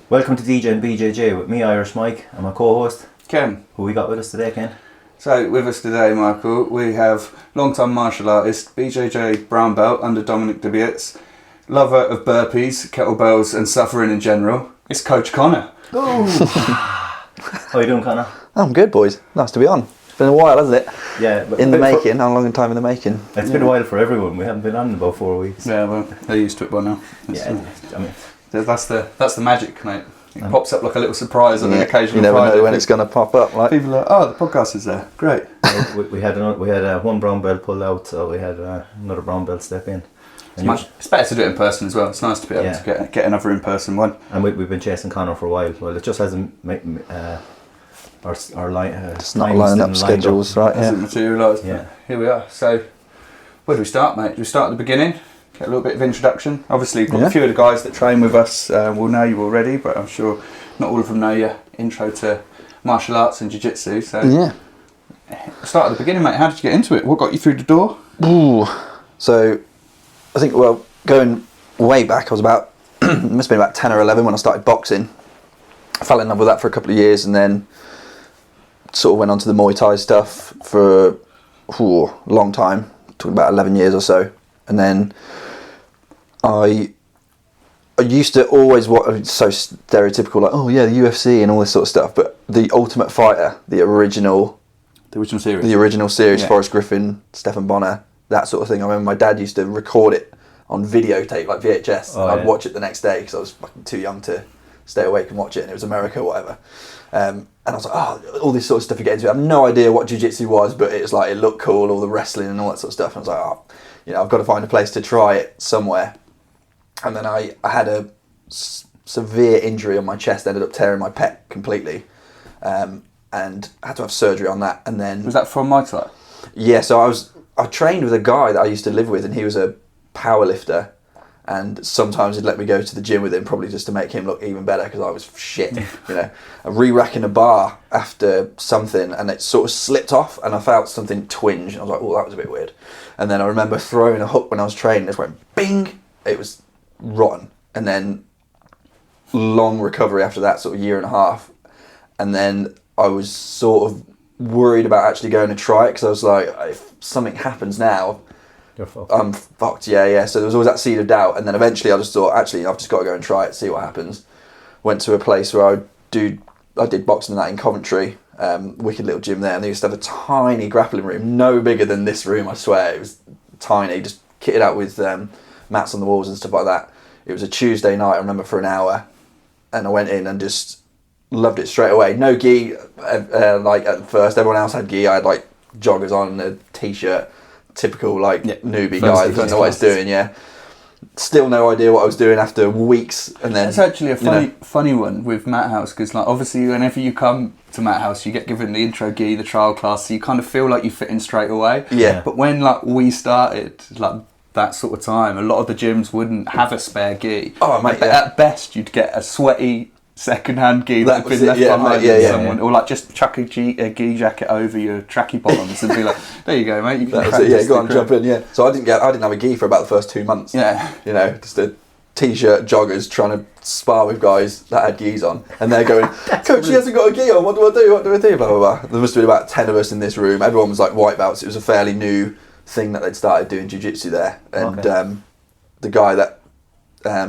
Welcome to Degen BJJ with me, Irish Mike, and my co-host, Ken. Who we got with us today, Ken? So, with us today, Michael, we have long-time martial artist, BJJ Brown belt under Dominic DeBietz, lover of burpees, kettlebells and suffering in general. It's Coach Conor. How you doing, Conor? I'm good, boys. Nice to be on. It's been a while, hasn't it? Yeah. In the making. How long a time in the making? It's been a while for everyone. We haven't been on in about 4 weeks. Yeah, well, they're used to it by now. I mean, that's the magic, mate. It pops up like a little surprise on an occasional You never Friday. know when it's going to pop up. Like. People are like, oh, the podcast is there. Great. we had one brown belt pulled out, so we had another brown belt step in. It's better to do it in person as well. It's nice to be able to get another in-person one. And we've been chasing Conor for a while. Well, it just hasn't our line. It's not lining up schedules, right? Hasn't materialised. Yeah. Here we are. So, where do we start, mate? Do we start at the beginning? Get a little bit of introduction. Obviously, a few of the guys that train with us will know you already, but I'm sure not all of them know your intro to martial arts and jiu-jitsu. So, start at the beginning, mate. How did you get into it? What got you through the door? Ooh. So, I think, going way back, I was about, it must have been about 10 or 11 when I started boxing. I fell in love with that for a couple of years and then sort of went on to the Muay Thai stuff for a long time, talking about 11 years or so. And then I used to always watch, so stereotypical, like, oh yeah, the UFC and all this sort of stuff, but the Ultimate Fighter, the original series, Forrest Griffin, Stephen Bonner, that sort of thing. I remember my dad used to record it on videotape, like VHS. I'd watch it the next day because I was fucking too young to stay awake and watch it, and it was America or whatever. And I was like, oh, all this sort of stuff you get into. I have no idea what jiu-jitsu was, but it was like, it looked cool, all the wrestling and all that sort of stuff. And I was like, I've got to find a place to try it somewhere. And then I had a severe injury on my chest, ended up tearing my pec completely, and had to have surgery on that. And then was that from Muay Thai? Yeah, so I trained with a guy that I used to live with, and he was a power lifter. And sometimes he'd let me go to the gym with him, probably just to make him look even better because I was shit. I re-racking a bar after something, and it sort of slipped off, and I felt something twinge. And I was like, oh, that was a bit weird. And then I remember throwing a hook when I was training. It just went bing. It was rotten. And then long recovery after that, sort of year and a half. And then I was sort of worried about actually going to try it because I was like, if something happens now, I'm fucked, yeah. So there was always that seed of doubt, and then eventually I just thought, actually, I've just got to go and try it, see what happens. Went to a place where I did boxing and that in Coventry, wicked little gym there, and they used to have a tiny grappling room, no bigger than this room, I swear. It was tiny, just kitted out with mats on the walls and stuff like that. It was a Tuesday night, I remember, for an hour, and I went in and just loved it straight away. No gi, like at first, everyone else had gi. I had like joggers on, a t-shirt. Typical newbie guy that doesn't know what he's doing. Still no idea what I was doing after weeks, and then it's actually a funny one with Mathouse because obviously whenever you come to Mathouse you get given the intro gi, the trial class, so you kind of feel like you fit in straight away. But when we started that sort of time, a lot of the gyms wouldn't have a spare gi. Oh mate, but at best you'd get a sweaty second-hand gi that had been left behind someone, or just chuck a gi jacket over your tracky bottoms and be like, there you go, mate. You can go on, jump in. So I didn't have a gi for about the first 2 months. Just a t-shirt, joggers, trying to spar with guys that had gis on, and they're going, coach, he hasn't got a gi on. What do I do? Blah blah blah. There must have been about 10 of us in this room. Everyone was like white belts. It was a fairly new thing that they'd started doing jiu-jitsu there, and the guy that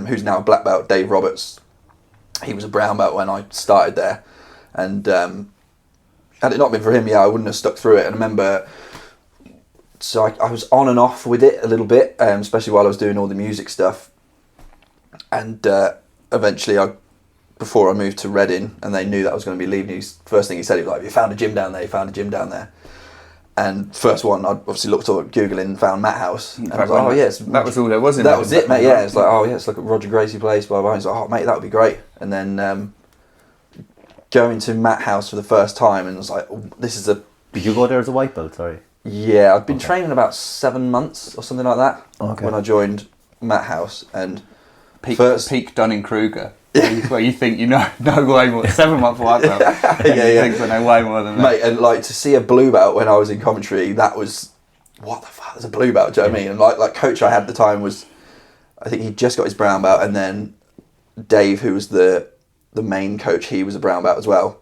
who's now a black belt, Dave Roberts. He was a brown belt when I started there, and had it not been for him, I wouldn't have stuck through it. And I remember, so I was on and off with it a little bit, especially while I was doing all the music stuff. And eventually, before I moved to Reading, and they knew that I was going to be leaving, first thing he said, he was like, "You found a gym down there? You found a gym down there?" And first one, I obviously looked up Googling and found Mathouse. And I was like, oh yes. That was all there was in that was it, mate, yeah. It's like, oh yeah, it's like a Roger Gracie place, blah, blah. He's like, oh mate, that would be great. And then going to Mathouse for the first time, and I was like, oh, this is a... Did you go there as a white belt, sorry? Yeah, I'd been training about 7 months or something like that when I joined Mathouse. And peak Dunning-Kruger. Where you think you know way more. 7 month white belt. You think I know way more than that. Mate, and to see a blue belt when I was in Coventry, that was, what the fuck, there's a blue belt, do you know what I mean? And like coach I had at the time was, I think he'd just got his brown belt, and then Dave, who was the the main coach, he was a brown belt as well.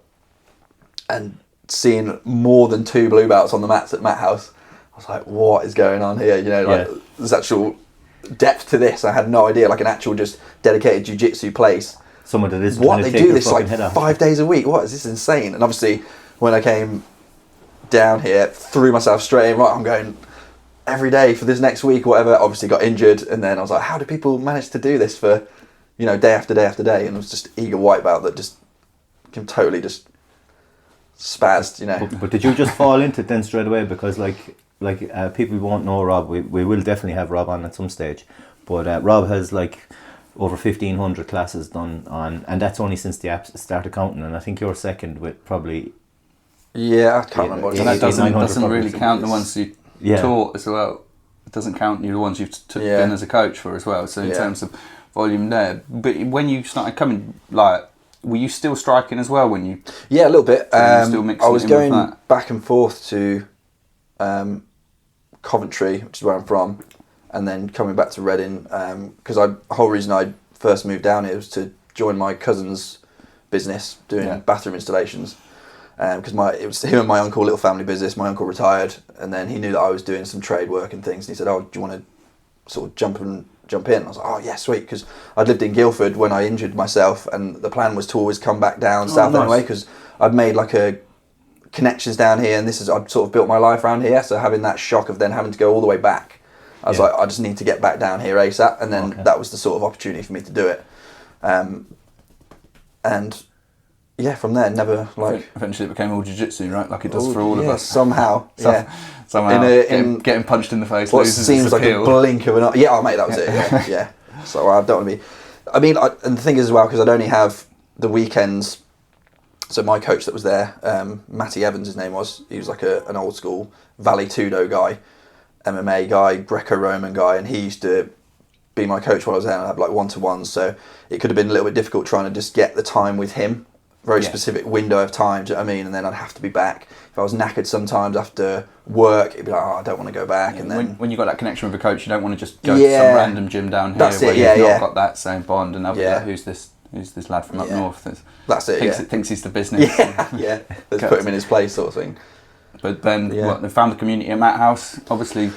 And seeing more than 2 blue belts on the mats at Mathouse, I was like, what is going on here? You know, like there's actual depth to this. I had no idea, like an actual just dedicated jiu-jitsu place. Someone that is what they do this like 5 days a week. What is this insane? And obviously when I came down here, threw myself straight in, right, I'm going every day for this next week or whatever. Obviously got injured, and then I was like, how do people manage to do this for, you know, day after day after day? And it was just eager white belt that just can totally just spazzed, you know. But did you just fall into it then straight away? Because people won't know Rob. We will definitely have Rob on at some stage, but Rob has like over 1,500 classes done on, and that's only since the app started counting. And I think you're second with probably. Yeah, I can't remember. And that doesn't really count the ones you taught as well. It doesn't count the ones you've been as a coach for as well. So in terms of volume there, but when you started coming, like, were you still striking as well when you? Yeah, a little bit. Still I was going back and forth to Coventry, which is where I'm from, and then coming back to Reading, because the whole reason I first moved down here was to join my cousin's business doing bathroom installations. Because it was him and my uncle, little family business. My uncle retired, and then he knew that I was doing some trade work and things. And he said, "Oh, do you want to sort of jump in?" I was like, "Oh yeah, sweet." Because I'd lived in Guildford when I injured myself, and the plan was to always come back down south anyway. Because I'd made like connections down here, and I'd sort of built my life around here. So having that shock of then having to go all the way back, I was like, I just need to get back down here ASAP. And then that was the sort of opportunity for me to do it. And yeah, from there, never like. Eventually, it became all jiu-jitsu, right? Like it does for all of us. Somehow, somehow. Getting punched in the face. What seems like a blink of an eye. Yeah, mate, that was it. Yeah. So I don't want to be. I mean, and the thing is as well, because I'd only have the weekends. So my coach that was there, Matty Evans, his name was. He was like an old school Valley Tudo guy, MMA guy, Greco-Roman guy, and he used to be my coach while I was there. And I'd have like 1-to-1s, so it could have been a little bit difficult trying to just get the time with him. Very specific window of time, do you know what I mean? And then I'd have to be back. If I was knackered sometimes after work, it'd be like, I don't want to go back. And then when you got that connection with a coach, you don't want to just go to some random gym down here where you've not got that same bond and like, who's this lad from up north? That's it. Thinks he's the business. Let's put him in his place, sort of thing. But then they found the community at Mathouse, obviously.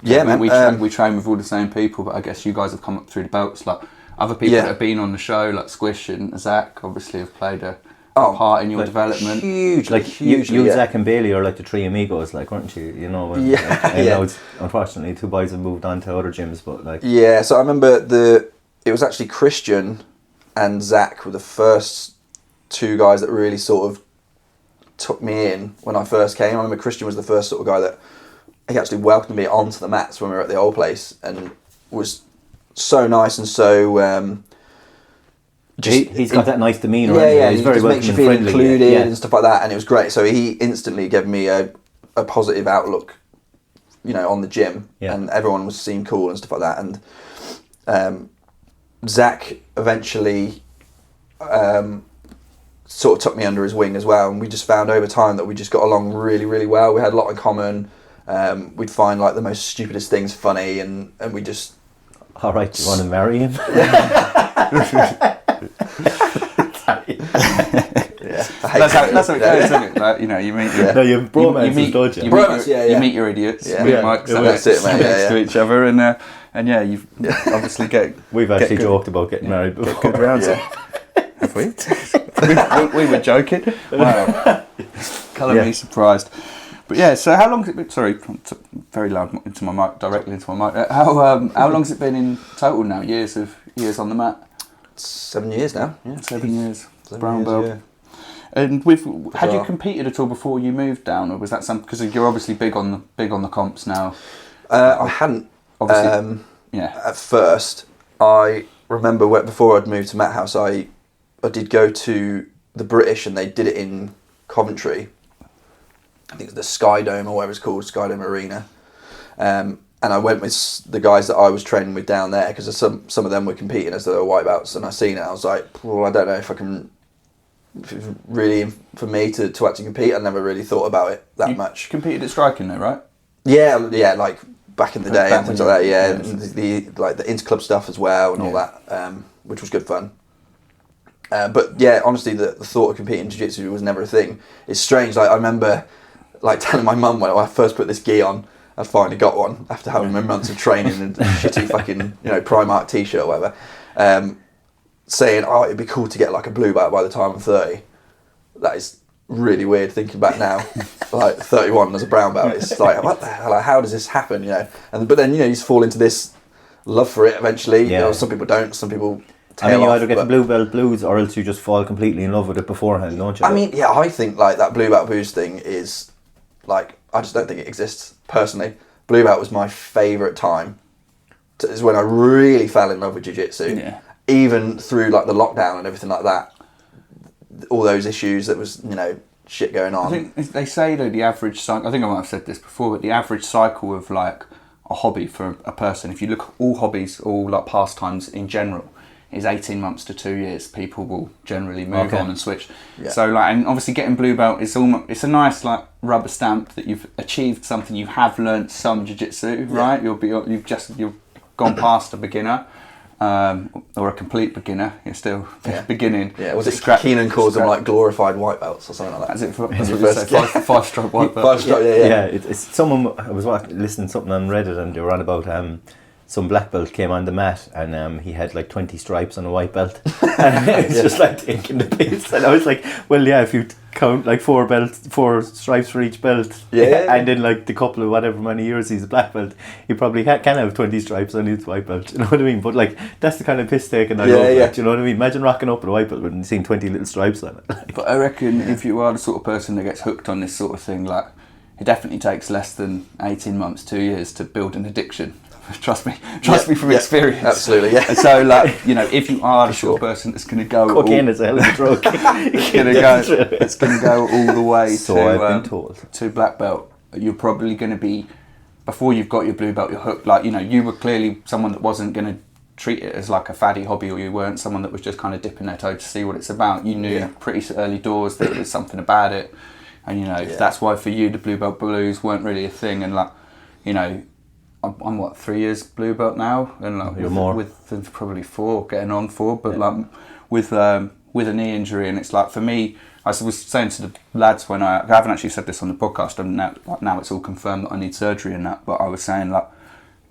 Man. We train with all the same people, but I guess you guys have come up through the belts. Like other people that have been on the show, like Squish and Zach, obviously have played a part in your development. Hugely. You, Zach and Bailey are like the three amigos, like, weren't you? You know, I know unfortunately 2 boys have moved on to other gyms, but like. Yeah, so I remember it was actually Christian and Zach were the first 2 guys that really sort of took me in when I first came. I remember Christian was the first sort of guy that he actually welcomed me onto the mats when we were at the old place and was so nice and so. He's got that nice demeanour. He's very welcoming, makes you feel included and stuff like that, and it was great. So he instantly gave me a positive outlook, you know, on the gym, and everyone seemed cool and stuff like that. And Zach eventually sort of took me under his wing as well, and we just found over time that we just got along really, really well. We had a lot in common. We'd find like the most stupidest things funny, and we just. All right, do you want to marry him? That's how it goes, isn't it? Like, you know, you meet your you meet your idiots. Mike, that's it, mate. Next to each other, and you obviously get. We've actually joked about getting married before. Good rounds. Have we? we were joking. Wow, colour me surprised. But yeah, so how long has it been? Sorry, very loud into my mic, directly into my mic. How long has it been in total now? Years on the mat. 7 years now. Yeah, 7 years. Brown belt. Yeah. And had you competed at all before you moved down, or was that something? Because you're obviously big on the comps now. I hadn't. Obviously, At first, I remember before I'd moved to Mathouse, I did go to the British, and they did it in Coventry. I think it's the Sky Dome or whatever it's called, Sky Dome Arena. And I went with the guys that I was training with down there because some of them were competing as though white belts, and I seen it. I was like, well, I don't know if I can. If it's really for me to actually compete. I never really thought about it that much. Competed at striking though, right? Yeah, like back in the day and things like that. Yeah, and the interclub stuff as well and all that, which was good fun. But yeah, honestly, the thought of competing in jiu-jitsu was never a thing. It's strange. Like I remember, like telling my mum when I first put this gi on, I finally got one after having months of training and a shitty fucking Primark t-shirt or whatever. Saying, oh, it'd be cool to get like a blue belt by the time I'm 30. That is really weird thinking back now. Like 31 as a brown belt, it's like, what the hell? Like, how does this happen? But then you just fall into this love for it eventually. Some people don't. Some people. You either get the blue belt blues or else you just fall completely in love with it beforehand, don't you? I think like that blue belt blues thing is like, I just don't think it exists personally. Blue belt was my favourite time. Is when I really fell in love with jiu-jitsu. Yeah. Even through like the lockdown and everything like that, all those issues that was shit going on. I think they say though the average cycle. I think I might have said this before, but the average cycle of like a hobby for a person, if you look at all hobbies, all like pastimes in general, is 18 months to 2 years. People will generally move on and switch. Yeah. So like, and obviously getting blue belt is it's a nice like rubber stamp that you've achieved something. You have learnt some jiu-jitsu, right? You've gone past a beginner. Or a complete beginner, you're still beginning. Yeah, was it Keenan calls them like glorified white belts or something like that? That's it, five-stroke white belt. Five-stroke, yeah. It's someone, I was listening to something on Reddit and they were on about some black belt came on the mat and he had like 20 stripes on a white belt. And it was just like taking the piss. And I was like, well, yeah, if you count like 4 stripes for each belt, and in like the couple of whatever many years he's a black belt, he probably can have 20 stripes on his white belt. You know what I mean? But like, that's the kind of piss taking I love. Like, you know what I mean? Imagine rocking up with a white belt and seeing 20 little stripes on it. But I reckon if you are the sort of person that gets hooked on this sort of thing, like, it definitely takes less than 18 months, 2 years to build an addiction. Trust me from experience. Absolutely, yeah. So, like, if you are the sort of person that's going to go, cocaine is a hell of a drug. it's going to go all the way I've been told. To black belt. You're probably going to be, before you've got your blue belt, you're hooked. Like, you were clearly someone that wasn't going to treat it as like a faddy hobby, or you weren't someone that was just kind of dipping their toe to see what it's about. You knew pretty early doors that there was something about it, and that's why for you the blue belt blues weren't really a thing. And like, I'm what, 3 years blue belt now, and like with probably 4, getting on 4. But like with a knee injury, and it's like for me, I was saying to the lads when I haven't actually said this on the podcast, and now it's all confirmed that I need surgery and that. But I was saying like,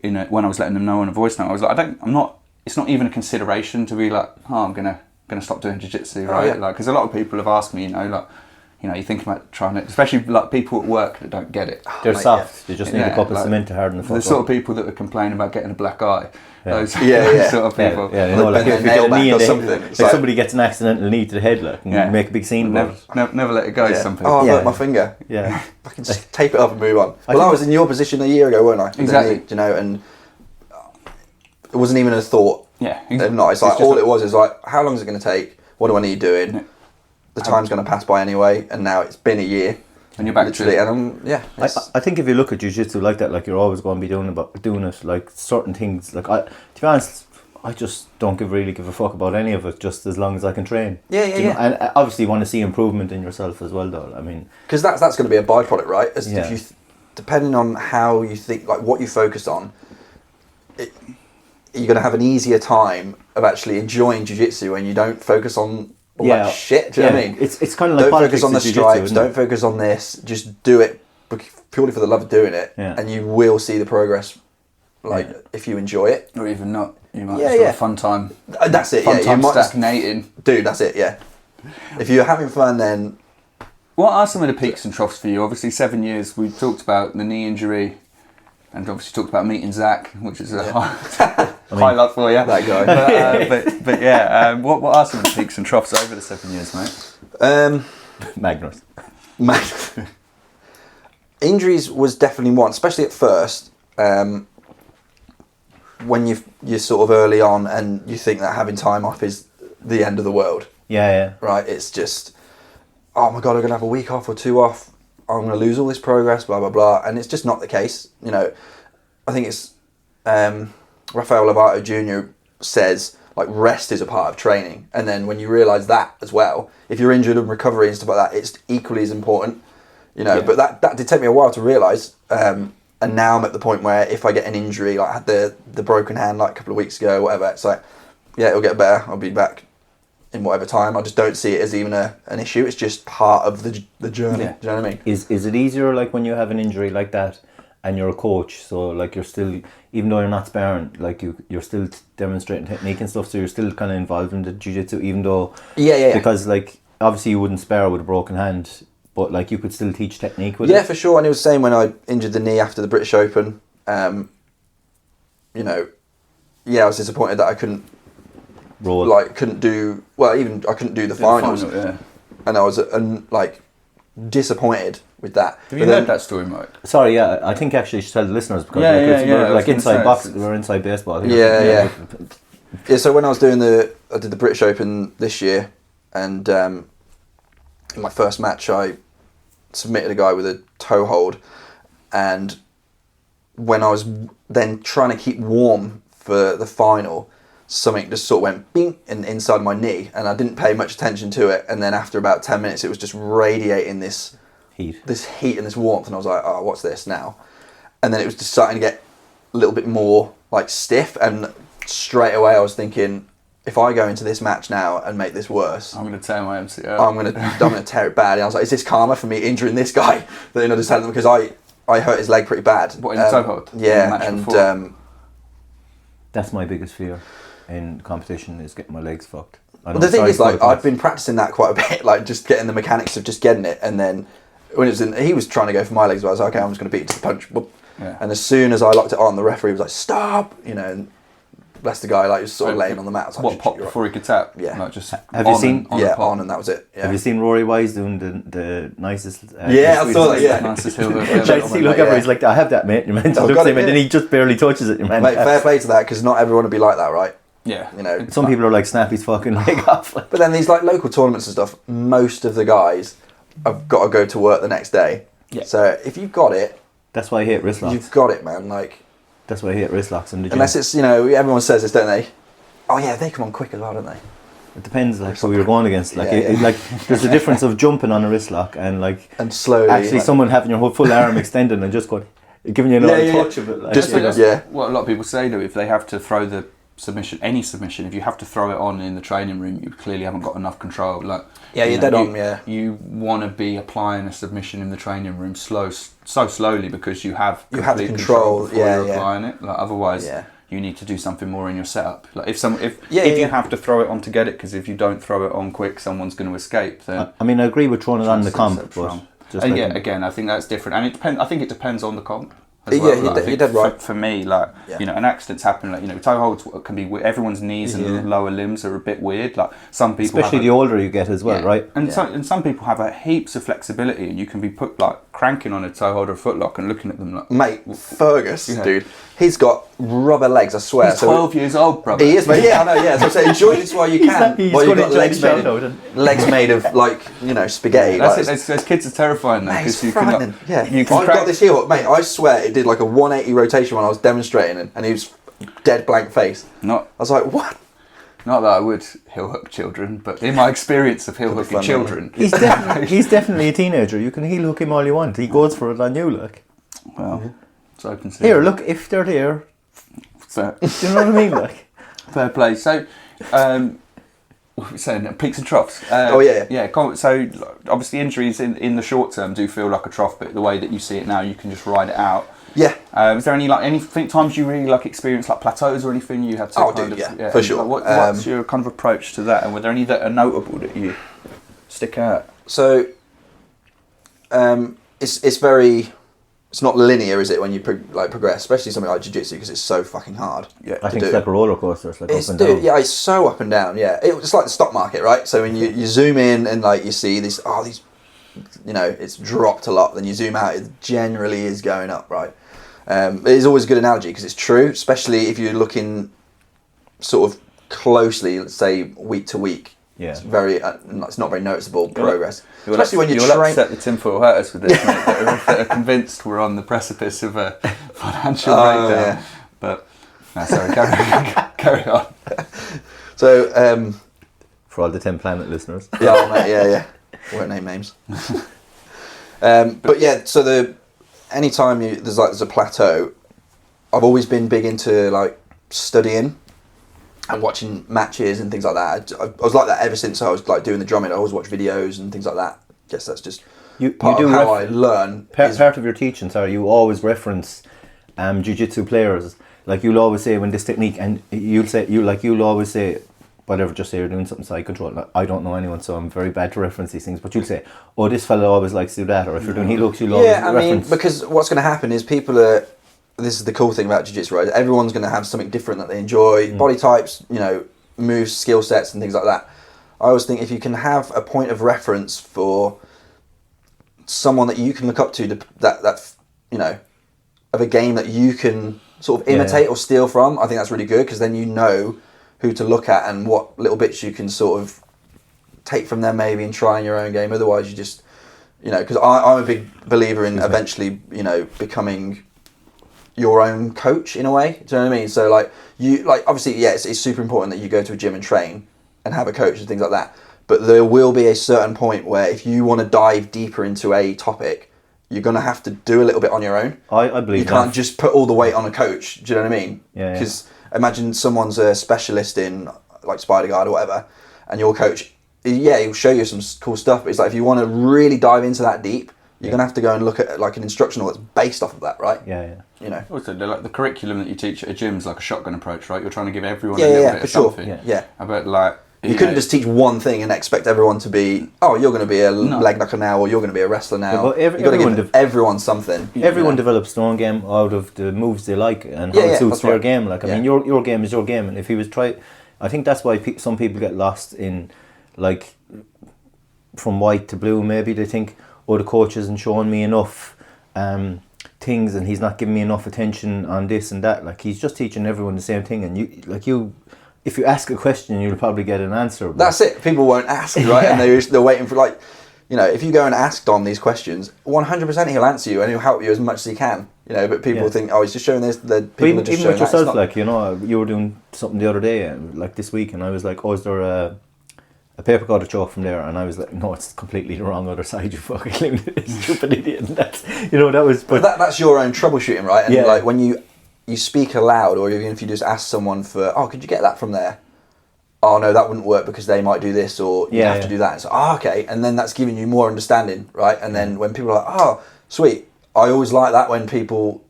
when I was letting them know on a voice note, I was like, it's not even a consideration to be like, oh, I'm gonna stop doing jiu-jitsu, right? Yeah. Like, because a lot of people have asked me, you think about trying it, especially like people at work that don't get it. They're soft. You just need a cup of cement to harden the fuck up. The sort of people that would complain about getting a black eye. Yeah. Those sort of people. Like if you get a knee or something. If somebody gets an accidental knee to the head, like, and make a big scene about it. Never let it go, some people. Oh, I hurt my finger. Yeah. I can just tape it up and move on. I was in your position a year ago, weren't I? Exactly. And it wasn't even a thought. Yeah. It's like, all it was is like, how long is it going to take? What do I need doing? Yeah. The time's going to pass by anyway, and now it's been a year. And you're back literally, to it. And I think if you look at jiu-jitsu like that, like, you're always going to be doing it, like certain things. Like, to be honest, I just don't really give a fuck about any of it, just as long as I can train. Yeah. And obviously you want to see improvement in yourself as well, though. I mean, because that's going to be a byproduct, right? If you, depending on how you think, like what you focus on, you're going to have an easier time of actually enjoying jiu-jitsu when you don't focus on all that shit. Do you know what I mean? It's kind of like, don't focus on the stripes, don't focus on this, just do it purely for the love of doing it, and you will see the progress, if you enjoy it. Or even not, you might just have a fun time. That's it, fun time you might stagnating. Dude, that's it, If you're having fun, then... What are some of the peaks and troughs for you? Obviously 7 years, we talked about the knee injury, and obviously talked about meeting Zach, which is a highlight for you. That guy. But what are some of the peaks and troughs over the 7 years, mate? Magnus. Injuries was definitely one, especially at first, when you're sort of early on and you think that having time off is the end of the world. Yeah. Right, it's just, oh my God, I'm going to have a week off or 2 off. I'm going to lose all this progress, blah, blah, blah. And it's just not the case. I think it's Rafael Lovato Jr. says, like, rest is a part of training. And then when you realise that as well, if you're injured and recovery and stuff like that, it's equally as important. But that did take me a while to realise. And now I'm at the point where if I get an injury, like I had the broken hand like a couple of weeks ago, whatever, it's like, it'll get better. I'll be back in whatever time. I just don't see it as even an issue. It's just part of the journey. Yeah. Do you know what I mean? Is it easier like when you have an injury like that and you're a coach, so like you're still, even though you're not sparring, like you're still demonstrating technique and stuff, so you're still kind of involved in the jiu-jitsu, even though because like obviously you wouldn't spar with a broken hand, but like you could still teach technique with it. Yeah, for sure. And it was the same when I injured the knee after the British Open. You know, I was disappointed that I couldn't roll, like couldn't do well. Even I couldn't do the finals, and I was like disappointed with that. Have you heard that story, Mike? Sorry, I think actually you should tell the listeners because we're like inside boxing, we're inside baseball. Yeah. So when I was doing I did the British Open this year, and in my first match I submitted a guy with a toe hold, and when I was then trying to keep warm for the final, something just sort of went bing inside my knee, and I didn't pay much attention to it, and then after about 10 minutes it was just radiating this heat and this warmth, and I was like, oh, what's this now? And then it was just starting to get a little bit more like stiff, and straight away I was thinking, if I go into this match now and make this worse, I'm going to tear my MCL. I'm going to tear it badly. I was like, is this karma for me injuring this guy? Then I just telling them, because I hurt his leg pretty bad. What, in the toe hold? Yeah, and that's my biggest fear in competition, is getting my legs fucked. Well, the thing is, like, I've been practicing that quite a bit, like just getting the mechanics of just getting it, and then when it was he was trying to go for my legs, but I was like, okay, I'm just going to beat it to the punch. And as soon as I locked it on, the referee was like, stop, you know, and bless the guy, like, he was sort of laying on the mat. What, pop before he could tap? Yeah. Like just have you seen? On, and that was it. Yeah. Have you seen Rory Wise doing the nicest? I saw that. Yeah, nicest heel hook. Look over, he's like, I have that, mate. You're meant to look at him, and then he just barely touches it. Mate, fair play to that, because not everyone would be like that, right? Yeah. You know, some people are like, snap his fucking leg off. But then these like local tournaments and stuff, most of the guys have got to go to work the next day. Yeah. So if you've got it, that's why I hate wrist locks. You've got it, man. Like, that's why I hate wrist locks in the gym. Unless it's, you know, everyone says this, don't they? Oh yeah, they come on quick as well, don't they? It depends, like, who you're going against. Like, like there's a difference of jumping on a wrist lock and like slowly, actually like, someone having your full arm extended and just going, giving you another touch of it. Like, just what a lot of people say though, if they have to throw the submission, any submission, if you have to throw it on in the training room, you clearly haven't got enough control. Like, you're dead on. Yeah, you want to be applying a submission in the training room so slowly, because you have the control before you're applying it. Like, otherwise, you need to do something more in your setup. Like if you have to throw it on to get it, because if you don't throw it on quick, someone's going to escape. Then I mean, I agree with throwing it on the comp, but again, I think that's different, and it depends. I think it depends on the comp. Well. You're dead right. For me, like, you know, an accident's happen. Like, you know, toe holds can be everyone's knees and lower limbs are a bit weird. Like, some people, especially the older you get as well, right? And some people have heaps of flexibility, and you can be put like cranking on a toe hold or a footlock and looking at them like, mate, Fergus, dude, he's got rubber legs. I swear. He's 12 years old, brother. He is, mate. Yeah, I know. Yeah, so I'm saying, enjoy this while you can. While you've got legs made of like, you know, spaghetti. Those kids are terrifying though, because you can. I've got this heel, mate. I swear it did like a 180 rotation when I was demonstrating, and he was dead blank face. I was like, what? Not that I would heel hook children, but in my experience of heel hooking children, he's definitely a teenager. You can heel hook him all you want. He goes for it on you, like. Well, it's open season. Here, look, if they're there, do you know what I mean? Like, fair play. So, what were we saying? Peaks and troughs. Yeah. So, obviously, injuries in the short term do feel like a trough, but the way that you see it now, you can just ride it out. Yeah. Is there any times you really like experience like plateaus or anything you had to? For sure. What's your kind of approach to that, and were there any that are notable that you stick out? So, it's not linear, is it, when you progress, especially something like jiu-jitsu, because it's so fucking hard. Yeah, I think it's like a roller coaster. It's like up and down. Yeah, it's so up and down. Yeah, it's like the stock market, right? So when you zoom in and like you see these, you know, it's dropped a lot. Then you zoom out, it generally is going up, right? It is always a good analogy because it's true, especially if you're looking sort of closely, let's say week to week. Yeah. It's not very noticeable progress. Especially when you'll upset the tinfoil hatters with this, mate, that are convinced we're on the precipice of a financial breakdown. Yeah. But no, sorry, carry on. So for all the 10 Planet listeners. Yeah, mate, yeah. Won't name names. But yeah, so anytime there's a plateau, I've always been big into like studying. and watching matches and things like that. I was like that ever since I was like doing the drumming. I always watch videos and things like that. I guess that's just part of how I learn. Part of your teaching, sorry, you always reference jiu-jitsu players. Like you'll always say when this technique, and you'll always say whatever. Just say you're doing something side control. I don't know anyone, so I'm very bad to reference these things. But you'll say, "Oh, this fella always likes to do that," or if you're doing heel hooks, you'll always reference. Because what's going to happen is people are. This is the cool thing about jiu-jitsu, right? Everyone's going to have something different that they enjoy. Body types, moves, skill sets, and things like that. I always think if you can have a point of reference for someone that you can look up to, that of a game that you can sort of imitate or steal from, I think that's really good, because then you know who to look at and what little bits you can sort of take from them maybe and try in your own game. Otherwise you just, because I'm a big believer in eventually, becoming your own coach in a way. Do you know what I mean? So obviously, it's super important that you go to a gym and train and have a coach and things like that. But there will be a certain point where if you want to dive deeper into a topic, you're going to have to do a little bit on your own. I believe you can't just put all the weight on a coach. Do you know what I mean? Yeah. Because imagine someone's a specialist in like Spider Guard or whatever, and your coach, he'll show you some cool stuff. But it's like if you want to really dive into that deep, you're going to have to go and look at like an instructional that's based off of that, right? Yeah. Also, like the curriculum that you teach at a gym is like a shotgun approach, right? You're trying to give everyone a little bit of something. Yeah. But like you couldn't just teach one thing and expect everyone to be, you're going to be a leg knucker now, or you're going to be a wrestler now. Well, you've got to give everyone something. Everyone develops their own game out of the moves they like and how it suits their game. Like, I mean, your game is your game, and if he was I think that's why some people get lost in, like, from white to blue. Maybe they think, the coach isn't showing me enough things, and he's not giving me enough attention on this and that. Like, he's just teaching everyone the same thing, and if you ask a question, you'll probably get an answer. That's it. People won't ask, right? And they're waiting for if you go and ask Dom these questions, 100% he'll answer you and he'll help you as much as he can. But people think, he's just showing this. Even with yourself, like, you were doing something the other day, like this week, and I was like, is there a paper cutter choke from there? And I was like, no, it's completely the wrong other side, you fucking stupid idiot. And that's, that was... But that's your own troubleshooting, right? And like when you speak aloud, or even if you just ask someone for, could you get that from there? Oh no, that wouldn't work because they might do this, or you have to do that. And so, okay, and then that's giving you more understanding, right? And then when people are like, sweet, I always like that when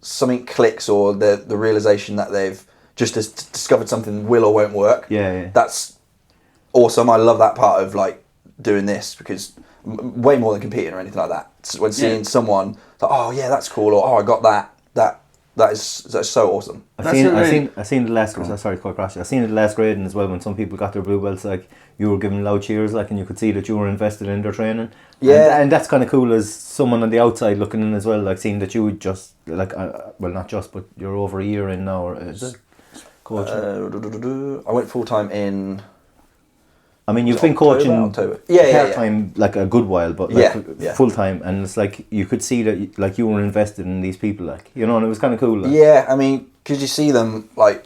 something clicks, or the realization that they've just discovered something will or won't work. That's awesome. I love that part of like doing this, because way more than competing or anything like that. When seeing someone like, that's cool, or I got that's so awesome. I seen the last grade. Sorry, quite crashed. I seen the last grading as well, when some people got their blue belts. Like, you were giving loud cheers, like, and you could see that you were invested in their training. And that's kind of cool as someone on the outside looking in as well, like seeing that you would just like not just, but you're over a year in now, or is it coaching? I went full time in. I mean, you've been coaching October. Part-time like a good while, but full-time, and it's like you could see that like you were invested in these people, like, and it was kind of cool. Like. Yeah, I mean, because you see them, like,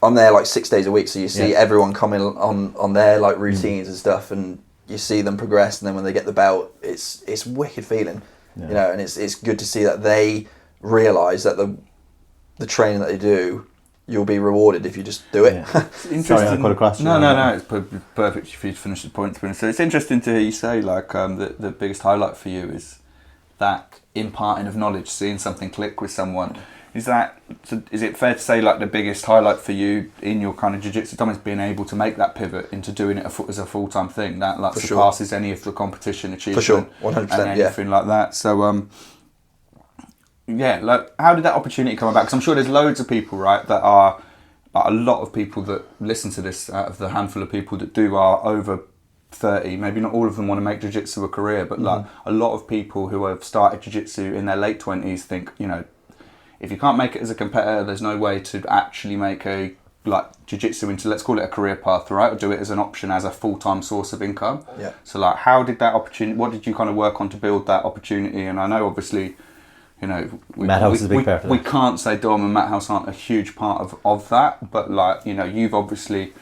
I'm there like 6 days a week, so you see everyone coming on their like routines and stuff, and you see them progress, and then when they get the belt, it's wicked feeling, and it's good to see that they realise that the training that they do, you'll be rewarded if you just do it. It's interesting. Sorry, I cut across. No, it's perfect for you to finish the point. So it's interesting to hear you say, like, the biggest highlight for you is that imparting of knowledge, seeing something click with someone. Is it fair to say, like, the biggest highlight for you in your kind of jiu-jitsu time is being able to make that pivot into doing it as a full-time thing that like surpasses any of the competition achievement? For sure, 100%, and anything like that. So like, how did that opportunity come about? Because I'm sure there's loads of people, right, that are, like, a lot of people that listen to this, out of the handful of people that do, are over 30. Maybe not all of them want to make jiu-jitsu a career, but like a lot of people who have started jiu-jitsu in their late 20s think, if you can't make it as a competitor, there's no way to actually make a jiu-jitsu into, let's call it a career path, right? Or do it as an option, as a full-time source of income. Yeah. So like, how did that opportunity, what did you kind of work on to build that opportunity? And I know obviously, Mathouse is a big part of that. We can't say Dom and Mathouse aren't a huge part of that, but like, you've obviously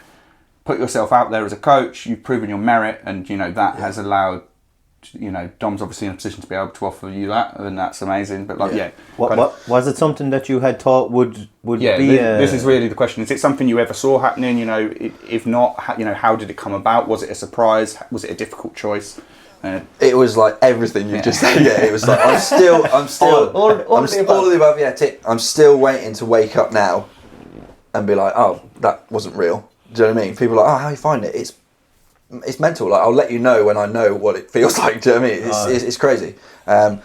put yourself out there as a coach, you've proven your merit, and that has allowed you know, Dom's obviously in a position to be able to offer you that, and that's amazing. But like, what was it something that you had thought would be? This is really the question. Is it something you ever saw happening? You know, if not, you know, how did it come about? Was it a surprise? Was it a difficult choice? It was like everything you just said. Yeah, it was like I'm still all of the above. Yeah, I'm still waiting to wake up now and be like, oh, that wasn't real. Do you know what I mean? People are like, oh, how you find it? It's mental. Like, I'll let you know when I know what it feels like. Do you know what I mean? It's crazy. But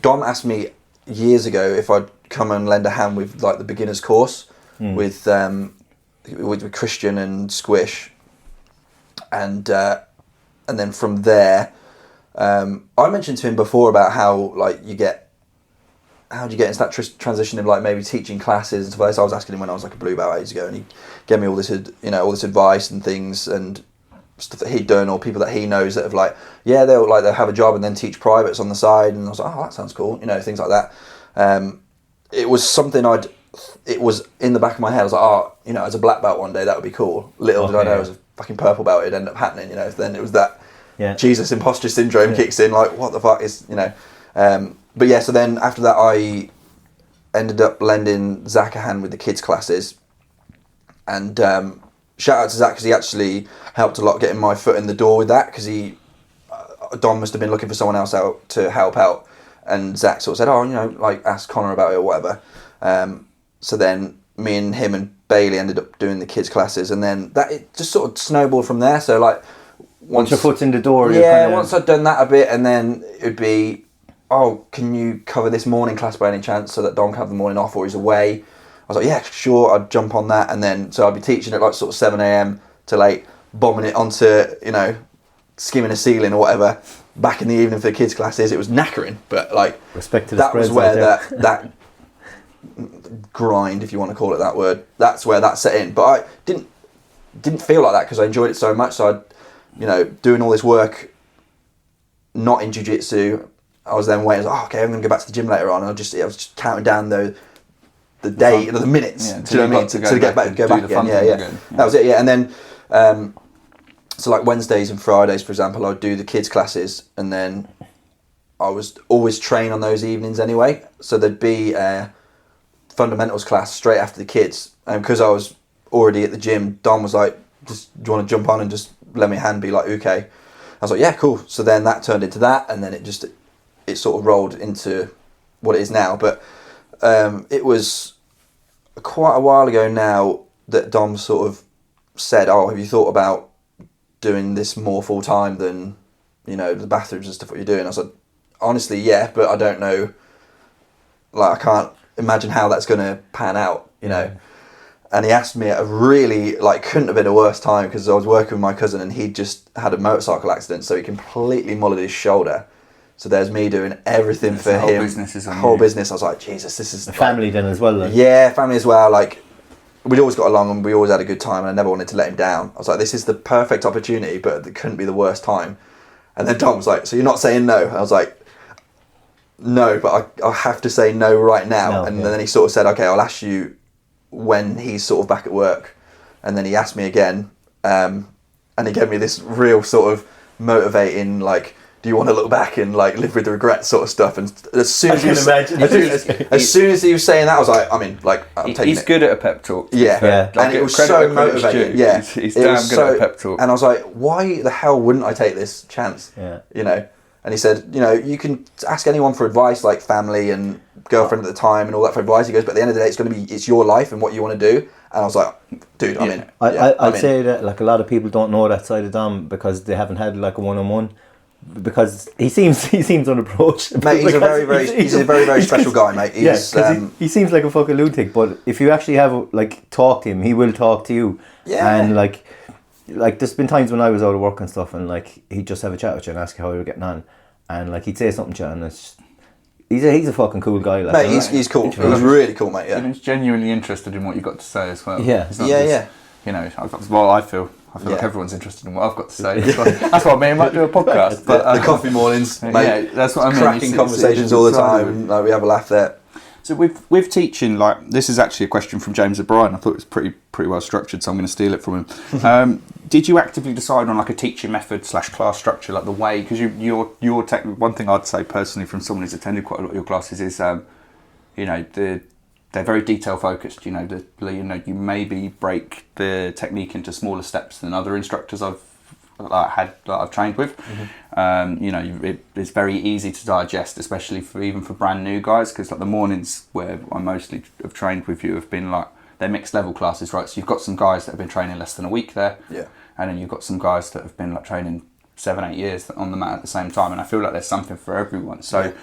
Dom asked me years ago if I'd come and lend a hand with like the beginner's course with Christian and Squish, and then from there, I mentioned to him before about how like how do you get into that transition of like maybe teaching classes and stuff like that. So I was asking him when I was like a blue belt ages ago, and he gave me all this advice and things and stuff that he'd done, or people that he knows that have like, yeah, they'll have a job and then teach privates on the side. And I was like, oh, that sounds cool, you know, things like that. It was something it was in the back of my head. I was like, oh, you know, as a black belt one day that would be cool. Little did I know as a fucking purple belt it'd end up happening, you know. Then it was that Jesus imposter syndrome kicks in, like what the fuck is, you know. But yeah, so then after that I ended up lending Zach a hand with the kids classes, and shout out to Zach because he actually helped a lot getting my foot in the door with that, because Dom must have been looking for someone else out to help out, and Zach sort of said, oh, you know, like ask Conor about it or whatever. So then me and him and Bailey ended up doing the kids classes, and then that it just sort of snowballed from there. So like once your foot's in the door, once I'd done that a bit, and then it'd be, oh, can you cover this morning class by any chance so that Dom can have the morning off or he's away? I was like, yeah, sure, I'd jump on that. And then, so I'd be teaching at like sort of 7 a.m. till 8, bombing it onto, you know, skimming a ceiling or whatever, back in the evening for the kids' classes. It was knackering, but like, respect to the that was where that grind, if you want to call it that word, that's where that set in. But I didn't feel like that because I enjoyed it so much. So I'd, you know, doing all this work, not in jiu-jitsu, I was then waiting. I was like, oh, okay, I'm going to go back to the gym later on. And I was just counting down the day, the minutes. Yeah, do you know what I mean? To go back again. Yeah. That was it. Yeah, and then so like Wednesdays and Fridays, for example, I'd do the kids classes, and then I was always train on those evenings anyway. So there'd be a fundamentals class straight after the kids, and because I was already at the gym, Dom was like, "Just do you want to jump on and just let me hand be like okay?" I was like, "Yeah, cool." So then that turned into that, and then it sort of rolled into what it is now. But it was quite a while ago now that Dom sort of said, oh, have you thought about doing this more full time than, you know, the bathrooms and stuff what you're doing? I was like, honestly, yeah, but I don't know, like I can't imagine how that's going to pan out, you know. And he asked me at a really, like, couldn't have been a worse time, because I was working with my cousin and he'd just had a motorcycle accident, so he completely mullered his shoulder. So there's me doing everything for him. Whole business. I was like, Jesus, this is... family then as well, then? Yeah, family as well. Like, we'd always got along and we always had a good time, and I never wanted to let him down. I was like, this is the perfect opportunity, but it couldn't be the worst time. And then Tom was like, so you're not saying no? I was like, no, but I have to say no right now. Then he sort of said, okay, I'll ask you when he's sort of back at work. And then he asked me again, and he gave me this real sort of motivating, like, do you want to look back and like live with the regret sort of stuff? And as soon as he was saying that, I was like, I mean, like, I'm taking he's good at a pep talk. Yeah. Like, and it was so motivating. Yeah, he's damn good at a pep talk. And I was like, why the hell wouldn't I take this chance? Yeah, you know. And he said, you know, you can ask anyone for advice, like family and girlfriend at the time and all that for advice. He goes, but at the end of the day, it's your life and what you want to do. And I was like, dude, I'm in. I'd say that like a lot of people don't know that side of Dom because they haven't had like a one-on-one. Because he seems unapproachable. Mate, he's a very special guy, mate. He seems like a fucking lunatic, but if you actually have talk to him, he will talk to you. Yeah. And like there's been times when I was out of work and stuff, and like he'd just have a chat with you and ask you how you were getting on, and like he'd say something to you, and he's a fucking cool guy. Like, mate, he's cool. He's really cool, mate. Yeah. He's genuinely interested in what you got to say as well. Yeah. You know, well, I feel like everyone's interested in what I've got to say. That's why me and Matt do a podcast. But the coffee mornings, mate. Yeah, that's what I mean. Cracking conversations all the time. Like, we have a laugh there. So with teaching, like, this is actually a question from James O'Brien. I thought it was pretty well structured, so I'm going to steal it from him. Did you actively decide on like a teaching method / class structure, like the way? Because one thing I'd say personally from someone who's attended quite a lot of your classes is, they're very detail focused. You maybe break the technique into smaller steps than other instructors I've trained with. It's very easy to digest, especially even for brand new guys, because like the mornings where I mostly have trained with you have been like, they're mixed level classes, right? So you've got some guys that have been training less than a week there, and then you've got some guys that have been like training 7-8 years on the mat at the same time, and I feel like there's something for everyone. So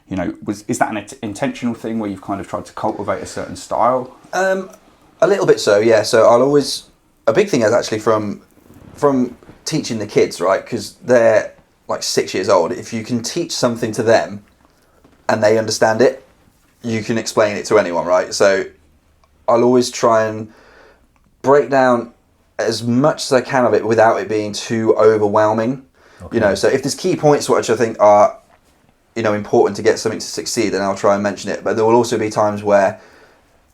is that an intentional thing where you've kind of tried to cultivate a certain style? A little bit so, yeah. So a big thing is actually from teaching the kids, right? Because they're like 6 years old. If you can teach something to them and they understand it, you can explain it to anyone, right? So I'll always try and break down as much as I can of it without it being too overwhelming. Okay. So if there's key points which I think are, important to get something to succeed, then I'll try and mention it. But there will also be times where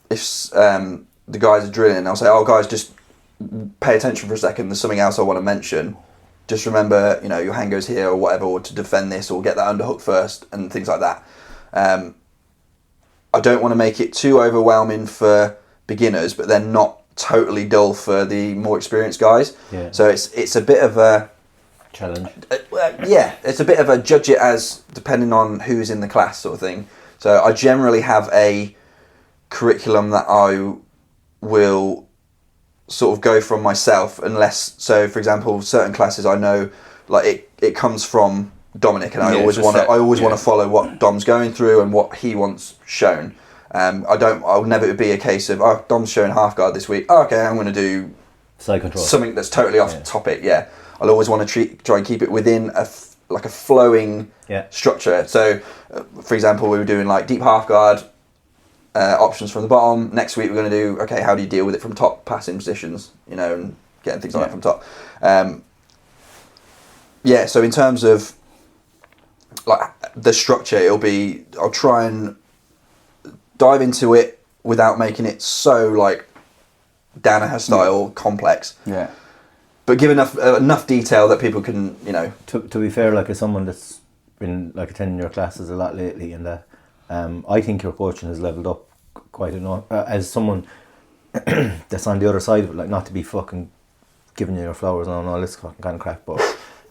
if the guys are drilling, I'll say, oh guys, just pay attention for a second, there's something else I want to mention. Just remember, your hand goes here or whatever, or to defend this, or get that underhook first, and things like that. I don't want to make it too overwhelming for beginners, but then not totally dull for the more experienced guys. Yeah. So it's a bit of a challenge. It's a bit of a judge it as depending on who's in the class sort of thing. So I generally have a curriculum that I will sort of go from myself, unless, so for example, certain classes I know like it comes from Dominic, and I always want to follow what Dom's going through and what he wants shown. I'll never be a case of, oh, Dom's showing half guard this week, okay, I'm going to do side control, something that's totally off topic. I'll always want to try and keep it within a flowing structure. So for example, we were doing like deep half guard, options from the bottom. Next week we're going to do, okay, how do you deal with it from top, passing positions, and getting things like that from top. So in terms of like the structure, I'll try and dive into it without making it so like Danaher style complex. Yeah. But give enough detail that people can, To be fair, like as someone that's been like attending your classes a lot lately, and that I think your coaching has leveled up quite enough. As someone that's on the other side of it, like not to be fucking giving you your flowers and all this fucking kind of crap, but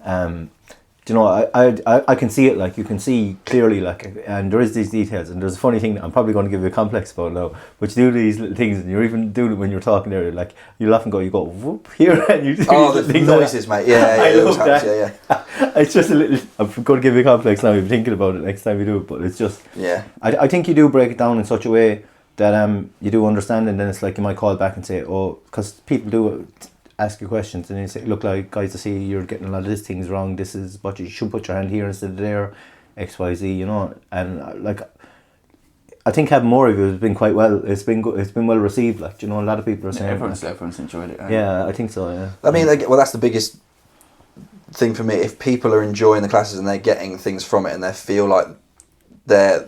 I can see it, like you can see clearly, like, and there is these details, and there's a funny thing that I'm probably going to give you a complex about now, but you do these little things, and you're even doing it when you're talking there, like you'll often you go whoop here, and you do the noises, like mate. I love that. It's just a little. I'm going to give you a complex now. You're thinking about it next time you do it, but it's just I think you do break it down in such a way that you do understand, and then it's like you might call back and say, oh, because people do ask you questions, and you say, look, like guys, I see you're getting a lot of these things wrong, this is what you should put your hand here instead of there, XYZ, and like I think having more of you has been quite well, it's been well received, like, a lot of people are saying everyone's enjoyed it. Yeah, I think so, yeah. I mean, that's the biggest thing for me. If people are enjoying the classes and they're getting things from it and they feel like they're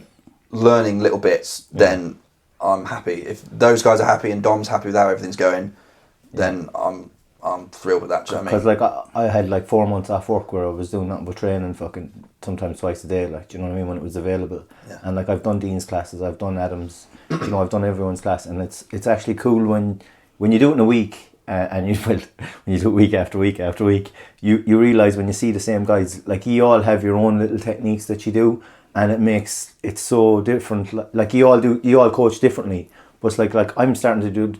learning little bits, then I'm happy. If those guys are happy and Dom's happy with how everything's going, then I'm thrilled with that. Do you know what I mean? Because like I had like 4 months off work where I was doing nothing but training fucking sometimes twice a day, like, do you know what I mean, when it was available. And like I've done Dean's classes, I've done Adam's, I've done everyone's class, and it's actually cool when you do it in a week, and when you do it week after week after week, you realise when you see the same guys, like you all have your own little techniques that you do, and it makes it so different. Like you all coach differently. But it's like I'm starting to do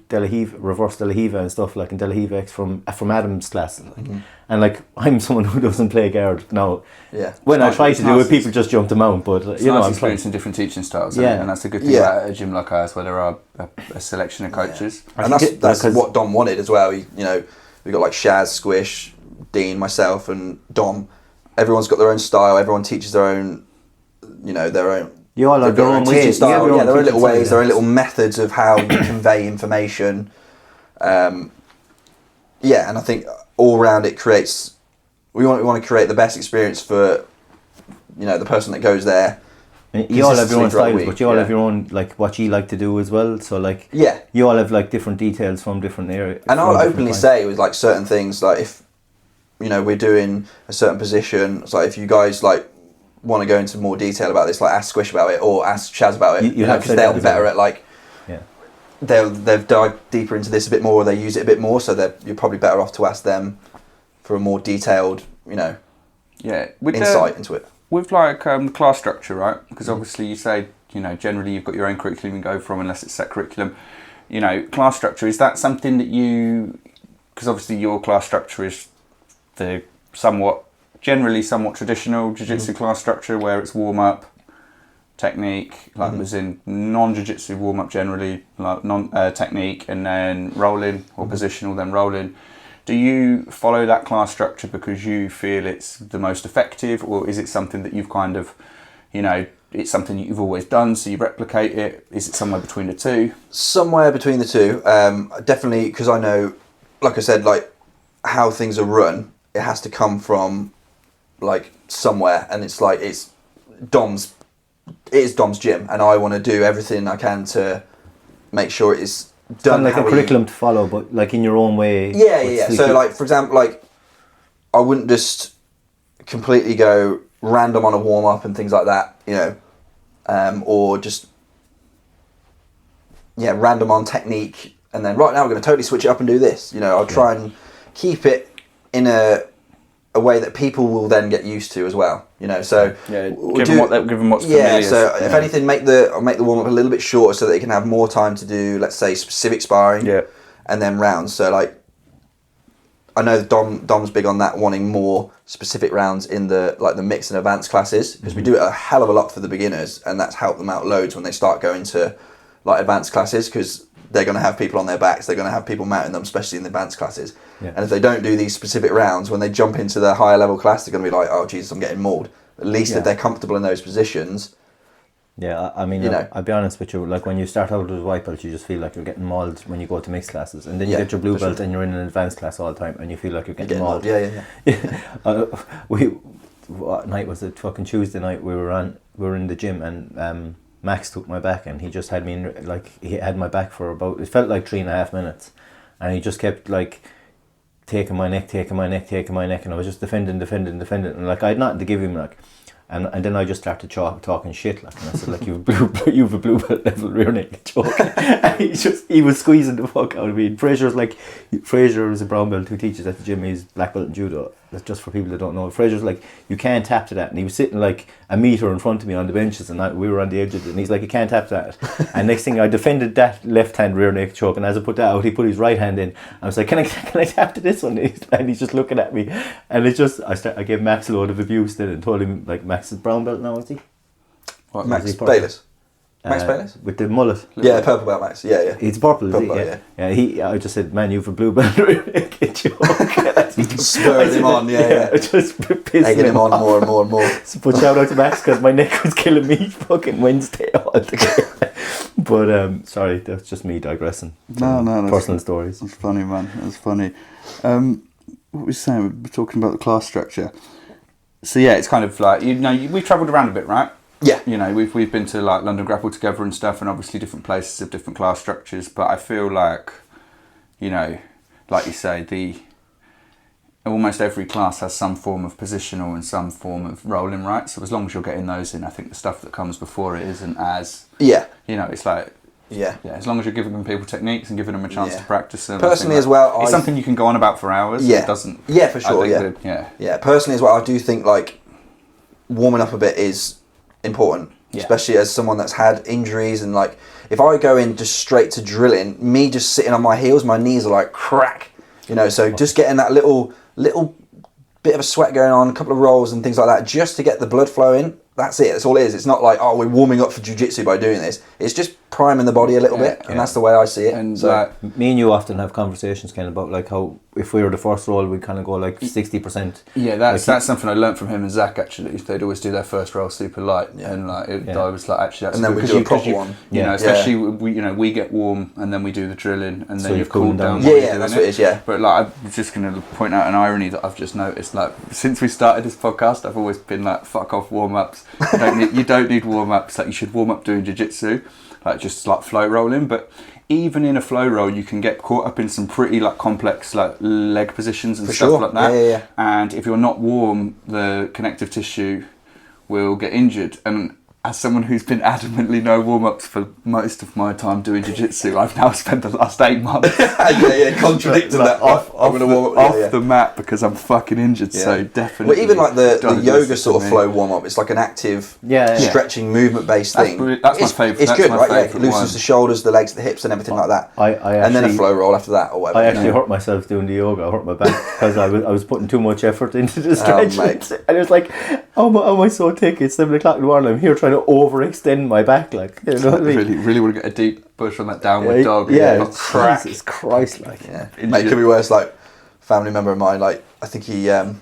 reverse De La Hiva and stuff, like in De La Hiva X from Adam's class, and like I'm someone who doesn't play guard now. Yeah. When I try to do it, people just jump them out. But I'm experiencing different teaching styles. And that's a good thing about a gym like ours, where there are a selection of coaches. And that's what Dom wanted as well. We got like Shaz, Squish, Dean, myself, and Dom. Everyone's got their own style. Everyone teaches their own, their own. You all have your own teaching style. There are little ways, there are little methods of how you convey information. And I think all round it we want to create the best experience for, the person that goes there, You all have your own styles, but you all yeah. have your own, like, what you like to do as well. So, like, yeah, you all have, like, different details from different areas. And I'll openly say with, like, certain things, like, if, you know, we're doing a certain position, it's like, if you guys, like, want to go into more detail about this, like, ask Squish about it or ask Chaz about it, you know, because they'll be better at, like, they've dived deeper into this a bit more, or they use it a bit more, so you're probably better off to ask them for a more detailed, you know, insight into it. With, like, class structure, right? Because obviously you say, you know, generally you've got your own curriculum you can go from unless it's set curriculum. You know, class structure, is that something that because obviously your class structure is the generally somewhat traditional jiu-jitsu class structure where it's warm-up, technique, like was in non-jiu-jitsu warm-up generally, like technique, and then rolling or positional, then rolling. Do you follow that class structure because you feel it's the most effective, or is it something that you've kind of, you know, it's something that you've always done, so you replicate it? Is it somewhere between the two? Somewhere between the two. Definitely, because I know, like I said, like, how things are run, it has to come from, like, somewhere, and it's like, it is Dom's gym, and I want to do everything I can to make sure it is done like a curriculum to follow, but, like, in your own way. Yeah. So, like, for example, like, I wouldn't just completely go random on a warm-up and things like that, you know, or just, random on technique, and then, right now we're going to totally switch it up and do this. You know, I'll try and keep it in a way that people will then get used to as well, you know. So give them what's familiar. So if anything, make the warm up a little bit shorter so that they can have more time to do, let's say, specific sparring, and then rounds. So, like, I know Dom's big on that, wanting more specific rounds in the mixed and advanced classes, because we do it a hell of a lot for the beginners, and that's helped them out loads when they start going to, like, advanced classes, because they're going to have people on their backs, they're going to have people mounting them, especially in the advanced classes. And if they don't do these specific rounds, when they jump into the higher level class, they're going to be like, oh Jesus, I'm getting mauled. At least if they're comfortable in those positions. Yeah, I mean, I'll be honest with you, like, when you start out as a white belt, you just feel like you're getting mauled when you go to mixed classes, and then you get your blue belt and you're in an advanced class all the time, and you feel like you're getting mauled. What night was it? Fucking Tuesday night. We were in the gym, and Max took my back, and he just had me in, like, he had my back for about, it felt like 3.5 minutes, and he just kept, like, taking my neck, and I was just defending, and, like, I had nothing to give him, like, and then I just started talking shit, like, and I said, like, you've a blue belt level rear naked choke. And he was squeezing the fuck out of me. Fraser is a brown belt who teaches at the gym. He's black belt in judo. That's just for people that don't know. Fraser's like, you can't tap to that, and he was sitting like a metre in front of me on the benches, and we were on the edge of it, and he's like, you can't tap to that. And next thing, I defended that left hand rear naked choke, and as I put that out, he put his right hand in. I was like, can I tap to this one? And he's just looking at me, and it's just, I gave Max a load of abuse then, and told him, like, Max is brown belt now, is he? What, Max Bayless? Max Bayless? With the mullet. Yeah, purple belt Max. Yeah. He's purple, is he? I just said, man, you've a blue belt. Spurred him on, just pissing egging him on more and more and more. So, but shout out to Max, because my neck was killing me fucking Wednesday altogether. But sorry, that's just me digressing. No, personal stories. That's funny, man. That's funny. What were we saying? We're talking about the class structure. So yeah, it's kind of like, you know, we've travelled around a bit, right? Yeah. You know, we've been to, like, London Grapple together and stuff, and obviously different places have different class structures, but I feel like, you know, like you say, almost every class has some form of positional and some form of rolling, right? So as long as you're getting those in, I think the stuff that comes before it isn't as, you know, it's like, as long as you're giving people techniques and giving them a chance to practice them. Personally, as well, it's something you can go on about for hours. It doesn't. Yeah, for sure. Yeah. Personally, as well, I do think, like, warming up a bit is important, especially as someone that's had injuries, and, like, if I go in just straight to drilling, me just sitting on my heels, my knees are like crack, you know. So just getting that little bit of a sweat going on, a couple of rolls and things like that, just to get the blood flowing. That's it. That's all it is. It's not like, oh, we're warming up for jiu-jitsu by doing this. It's just priming the body a little bit, and that's the way I see it. And so, like, me and you often have conversations kind of about like how if we were the first roll, we kind of go like 60%. Yeah, that's something I learnt from him and Zach actually. They'd always do their first roll super light, and like I was like, actually, that's and then we do a proper one. You know, especially we get warm and then we do the drilling, and then you've cooled down. Yeah, that's what it is. Yeah, but like I'm just going to point out an irony that I've just noticed. Like since we started this podcast, I've always been like, fuck off warm ups. You don't need warm ups. Like you should warm up doing jiu-jitsu, like just like flow rolling, but. Even in a flow roll, you can get caught up in some pretty like complex like leg positions and stuff like that. Yeah. And if you're not warm, the connective tissue will get injured. And as someone who's been adamantly no warm-ups for most of my time doing jiu-jitsu, I've now spent the last 8 months contradicting that off the mat because I'm fucking injured. So definitely. Well, even like the yoga sort of flow warm-up, it's like an active stretching movement-based thing. That's my favourite. It's good, right? Yeah, it loosens the shoulders, the legs, the hips, and everything like that. And then a flow roll after that, or whatever. I actually hurt myself doing the yoga. I hurt my back because I was putting too much effort into the stretch, and it was like, oh my, so thick. It's 7 o'clock in the morning. I'm here trying to overextend my back, like, you know what I mean? Really want to get a deep push on that downward dog. Jesus Christ, like. Yeah. Mate, it could be worse. Like, family member of mine, like, I think he, what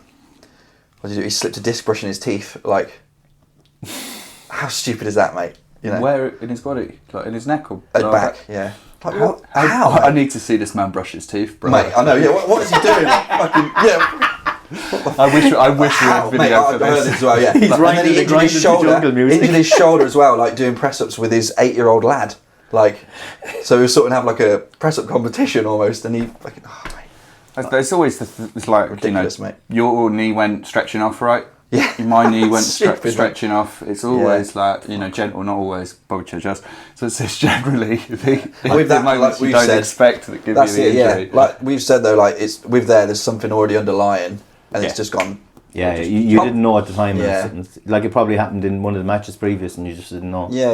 did he do? He slipped a disc brush in his teeth. Like, how stupid is that, mate? You know? Where in his body? Like in his neck or at back? Yeah. Like, what? How? I need to see this man brush his teeth, bro. Mate, I know. Yeah. What is he doing? Like, fucking, yeah. I wish we had video for this. I heard it as well, yeah. He's and then he injured his shoulder as well, like doing press-ups with his 8-year-old lad. Like, so we were sort of have like a press-up competition almost, and he fucking, It's always it's like, ridiculous, mate. Your knee went stretching off, right? Yeah. My knee went stretching off. It's always like, gentle, not always, but just. So it's generally the moments you don't expect that give you the injury. Yeah. Like we've said though, like it's there's something already underlying, and it's just gone. Yeah, you didn't know at the time. Like it probably happened in one of the matches previous, and you just didn't know. Yeah,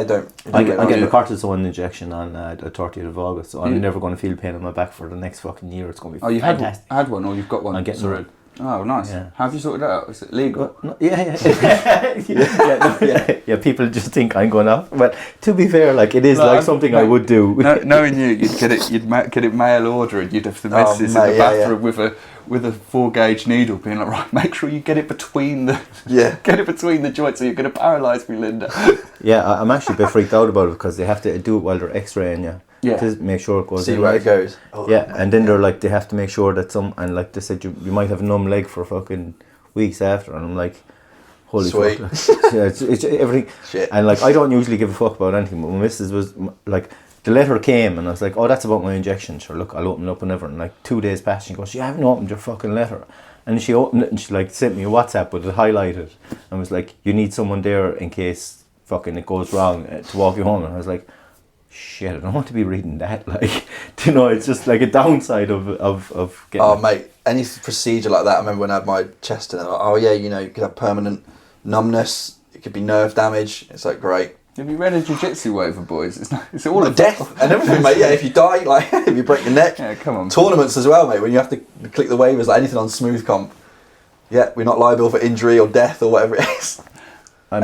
I'm getting a cortisone injection on the 30th of August, so I'm never going to feel pain in my back for the next fucking year. It's going to be fantastic. You had one, or you've got one? I'm getting one. Oh, nice. Yeah. How have you sorted it out? Is it legal? Yeah. People just think I'm going off. But to be fair, like it is something I would do. Knowing you'd get it mail order, and you'd have the medicines in the bathroom with a 4-gauge needle, being like, right, make sure you get it between the joints, or you're going to paralyse me, Linda. Yeah, I'm actually a bit freaked out about it because they have to do it while they're X-raying you. Yeah. To make sure it goes in. See where it goes. And then they're like, they have to make sure that and like they said, you might have a numb leg for fucking weeks after, and I'm like, holy fuck. It's everything. Shit. And like, I don't usually give a fuck about anything, but my missus was like, the letter came, and I was like, oh, that's about my injection. Sure, look, I'll open it up whenever. And like 2 days passed, she goes, you haven't opened your fucking letter. And she opened it, and she like sent me a WhatsApp with it highlighted, and was like, you need someone there in case fucking it goes wrong to walk you home. And I was like, shit, I don't want to be reading that. Like, it's just like a downside of getting. Oh, mate, any procedure like that. I remember when I had my chest in, like, you could have permanent numbness. It could be nerve damage. It's like, great. Have you read a jiu-jitsu waiver, boys? It's all of death and everything, mate. Yeah, if you die, like if you break your neck. Yeah, come on. Tournaments as well, mate. When you have to click the waivers, like anything on smooth comp. Yeah, we're not liable for injury or death or whatever it is. I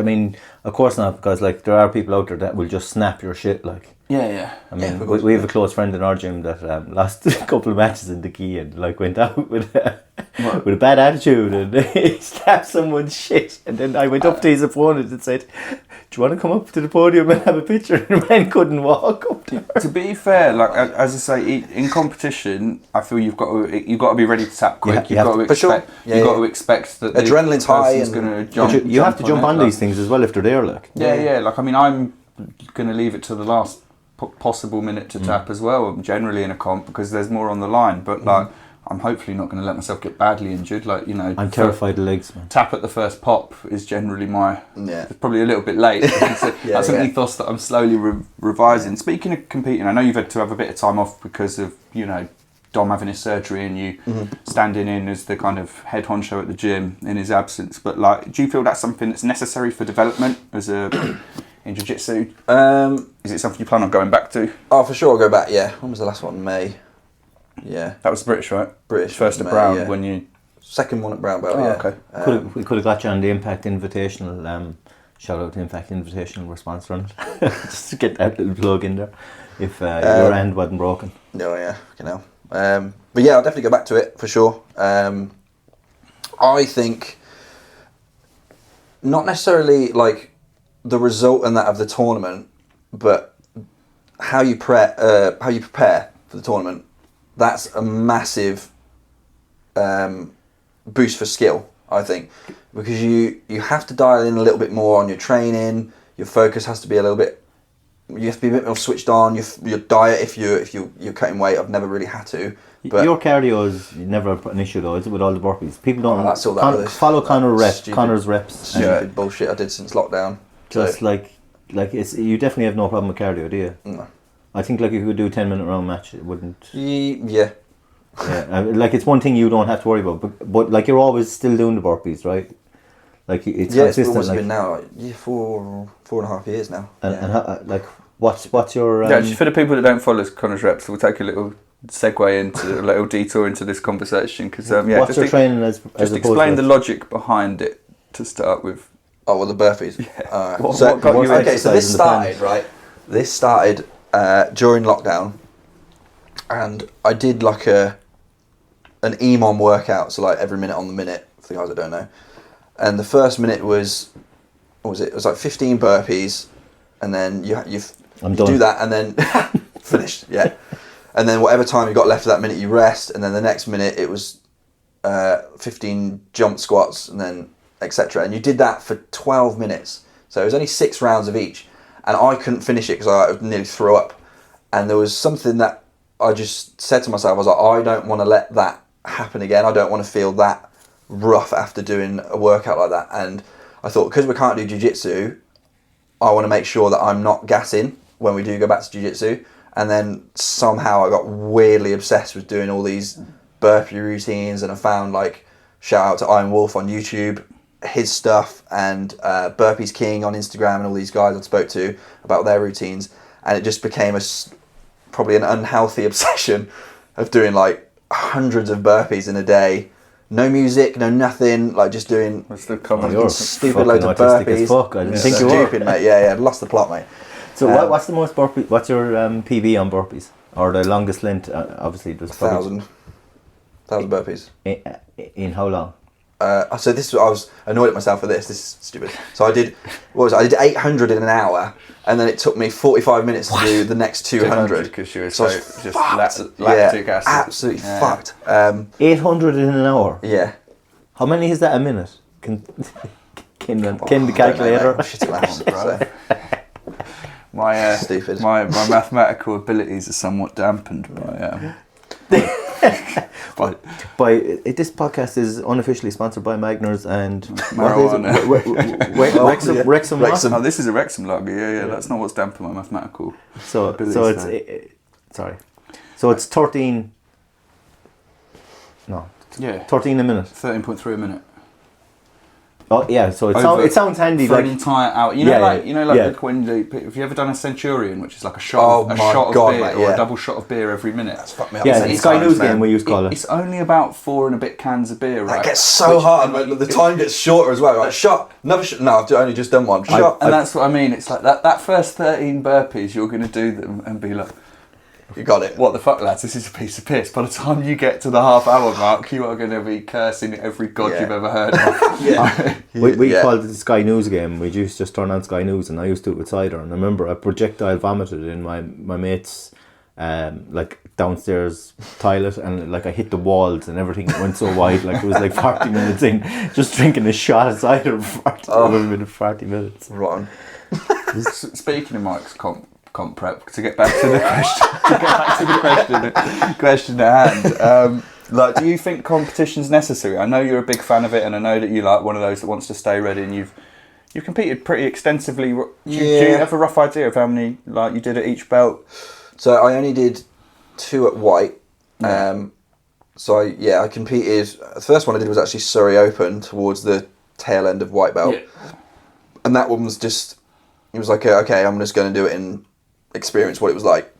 mean, of course not, because like there are people out there that will just snap your shit, like. Yeah. I mean, we have a close friend in our gym that lost a couple of matches in the key and like went out with a bad attitude, and he slapped someone's shit. And then I went up to his opponent and said, do you want to come up to the podium and have a picture? And the man couldn't walk up there. To be fair, like as I say, in competition, I feel you've got to be ready to tap quick. You've got to expect that adrenaline's high and going to jump. You have to jump on these things as well if they're there, like. Yeah. Like I mean, I'm going to leave it to the last possible minute to tap as well, generally in a comp, because there's more on the line. But like, I'm hopefully not going to let myself get badly injured. Like, I'm terrified of legs, man. Tap at the first pop is generally it's probably a little bit late. That's an ethos that I'm slowly revising. Speaking of competing, I know you've had to have a bit of time off because of Dom having his surgery and you standing in as the kind of head honcho at the gym in his absence. But like, do you feel that's something that's necessary for development as in jiu-jitsu? Is it something you plan on going back to? Oh, for sure, I'll go back. Yeah. When was the last one? May. Yeah. That was British, right? British. First at Brown when you. Second one at Brown belt. Okay. We could have got you on the Impact Invitational Shout out to Impact Invitational, we're sponsoring it. Just to get that little plug in there. If your end wasn't broken. No, yeah, you know. But yeah, I'll definitely go back to it for sure. I think not necessarily like the result and that of the tournament, but how you prepare for the tournament. That's a massive boost for skill, I think, because you have to dial in a little bit more on your training. Your focus has to be a little bit. You have to be a bit more switched on. Your diet, if you're cutting weight, I've never really had to. But your cardio is you never put an issue though, is it, with all the burpees? People don't follow Conor's reps. Stupid bullshit I did since lockdown. Just like it's you definitely have no problem with cardio, do you? No. I think like if you could do a 10-minute round match, it wouldn't. Yeah. Yeah, like it's one thing you don't have to worry about, but like you're always still doing the burpees, right? Like it's consistent. It's been now 4.5 years now. And how, like what's your just for the people that don't follow Conor's reps, we'll take a little segue into a little detour into this conversation because what's your training as explain the logic behind it to start with. Oh well, the burpees. Yeah. What got you okay, so this started right. This started during lockdown, and I did like an EMOM workout, so like every minute on the minute for the guys that don't know. And the first minute was, what was it? It was like 15 burpees, and then you do that, and then finished. Yeah, and then whatever time you got left of that minute, you rest, and then the next minute it was 15 jump squats, and then etc. And you did that for 12 minutes. So it was only 6 rounds of each, and I couldn't finish it because I nearly threw up. And there was something that I just said to myself, I was like, I don't want to let that happen again. I don't want to feel that rough after doing a workout like that. And I thought, because we can't do jiu-jitsu, I want to make sure that I'm not gassing when we do go back to jiu-jitsu. And then somehow I got weirdly obsessed with doing all these burpee routines, and I found, like, shout out to Iron Wolf on YouTube, his stuff, and Burpees King on Instagram, and all these guys I spoke to about their routines. And it just became probably an unhealthy obsession of doing like hundreds of burpees in a day. No music, no nothing, like just doing stupid loads of burpees. As fuck. I didn't think you were. Stupid, mate. Yeah, lost the plot, mate. So what's the most burpee? What's your PB on burpees, or the longest length? Obviously, there's 1,000 burpees. In how long? So this, I was annoyed at myself for this. This is stupid. So I did 800 in an hour, and then it took me 45 minutes to do the next 200 because you were so just lactic acid. Absolutely fucked. 800 in an hour. Yeah. How many is that a minute? Can the calculator? Stupid. My mathematical abilities are somewhat dampened by. This podcast is unofficially sponsored by Magners and marijuana. Wrexham. Oh, this is a Wrexham lager. Yeah. That's not what's dampened my mathematical. So it's 13. No. Yeah. 13 a minute. 13.3 a minute. Oh yeah, so it sounds handy for like an entire hour. Like when have you ever done a centurion, which is like a shot of beer or a double shot of beer every minute? That's fucked me up. Yeah, it's Sky News game we used to call it. It's only about 4 and a bit cans of beer, right? That gets so hard. The time gets shorter as well. Right, shot, another shot. No, I've only just done one. Shot, and that's what I mean. It's like that first 13 burpees, you're going to do them and be like, you got it. What the fuck, lads? This is a piece of piss. By the time you get to the half-hour mark, you are going to be cursing every god you've ever heard of. We called it the Sky News game. We used to just turn on Sky News, and I used to do it with cider. And I remember I projectile vomited in my mate's like downstairs toilet, and like I hit the walls and everything went so wide. Like it was like 40 minutes in, just drinking a shot of cider for 40 minutes. Rotten. Speaking of Mike's comp prep, to get back to the question at hand. Like, do you think competition's necessary? I know you're a big fan of it, and I know that you're like one of those that wants to stay ready, and you've competed pretty extensively. Do you have a rough idea of how many like you did at each belt? So I only did 2 at white. So I competed. The first one I did was actually Surrey Open towards the tail end of white belt, and that one was just. It was like, okay, I'm just going to do it and experience what it was like.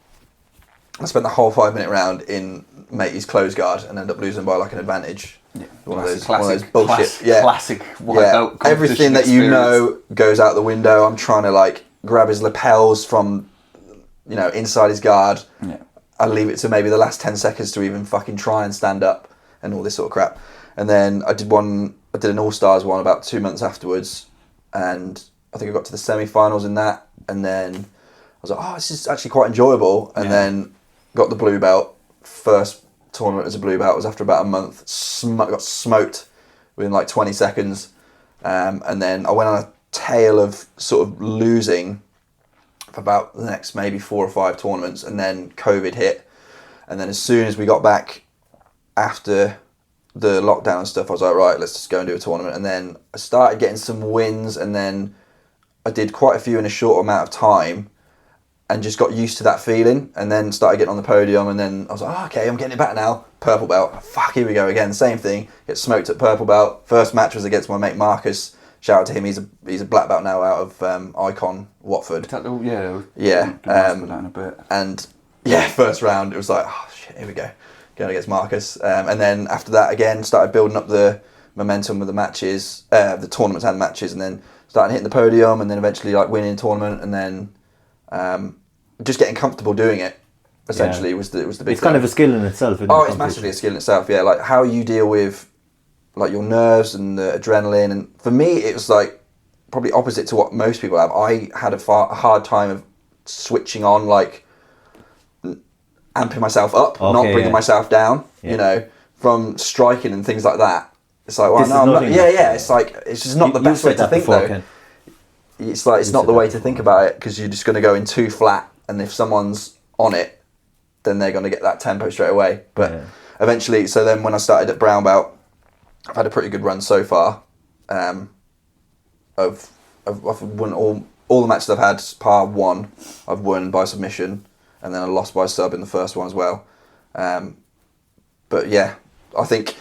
I spent the whole 5-minute round in matey's close guard and ended up losing by like an advantage. Yeah. One of those classic bullshit. Classic white belt competition everything that you know goes out the window. I'm trying to like grab his lapels from, inside his guard. Yeah. I leave it to maybe the last 10 seconds to even fucking try and stand up and all this sort of crap. And then I did an All-Stars one about 2 months afterwards, and I think I got to the semi-finals in that, and then I was like, this is actually quite enjoyable, and then got the blue belt. First tournament as a blue belt was after about a month. Got smoked within like 20 seconds, and then I went on a tail of sort of losing for about the next maybe 4 or 5 tournaments, and then COVID hit, and then as soon as we got back after the lockdown and stuff, I was like, right, let's just go and do a tournament. And then I started getting some wins, and then I did quite a few in a short amount of time and just got used to that feeling, and then started getting on the podium, and then I was like, okay, I'm getting it back now. Purple belt. Fuck, here we go again. Same thing. Get smoked at purple belt. First match was against my mate Marcus. Shout out to him. He's a black belt now out of Icon, Watford. Yeah. In a bit. And first round it was like, oh shit, here we go, going against Marcus. And then after that again, started building up the momentum with the matches, the tournaments and matches, and then started hitting the podium, and then eventually like winning a tournament, and then just getting comfortable doing it. Essentially was the big thing. It's kind of a skill in itself. It's massively a skill in itself. Yeah, like how you deal with like your nerves and the adrenaline, and for me it was like probably opposite to what most people have. I had a hard time of switching on, like amping myself up, not bringing myself down. From striking and things like that. It's like, well, no, I'm not. It's like it's just not the best way to think though. Ken. It's like it's not the way to think about it, because you're just going to go in too flat, and if someone's on it, then they're going to get that tempo straight away. But eventually, so then when I started at brown belt, I've had a pretty good run so far. I've won all the matches I've had. Par 1, I've won by submission, and then I lost by sub in the first one as well. But yeah, I think